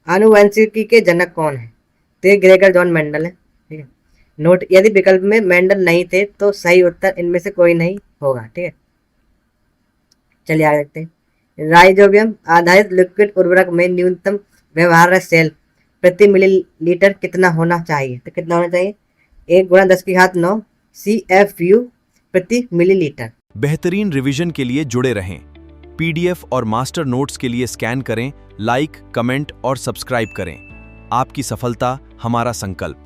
आनुवंशिकी के जनक कौन है? तो ये ग्रेगर जॉन मेंडल है, ठीक है। नोट, यदि विकल्प में मेंडल नहीं थे तो सही उत्तर इनमें से कोई नहीं होगा, ठीक है। चलिए आगे देखते हैं। राइजोबियम आधारित लिक्विड उर्वरक में न्यूनतम व्यवहार्य सेल प्रति मिलीलीटर कितना होना चाहिए? तो कितना होना चाहिए? 1 × 10⁹ CFU प्रति मिलीलीटर। बेहतरीन रिवीजन के लिए जुड़े रहें। PDF और मास्टर नोट्स के लिए स्कैन करें, लाइक, कमेंट और सब्सक्राइब करें। आपकी सफलता हमारा संकल्प।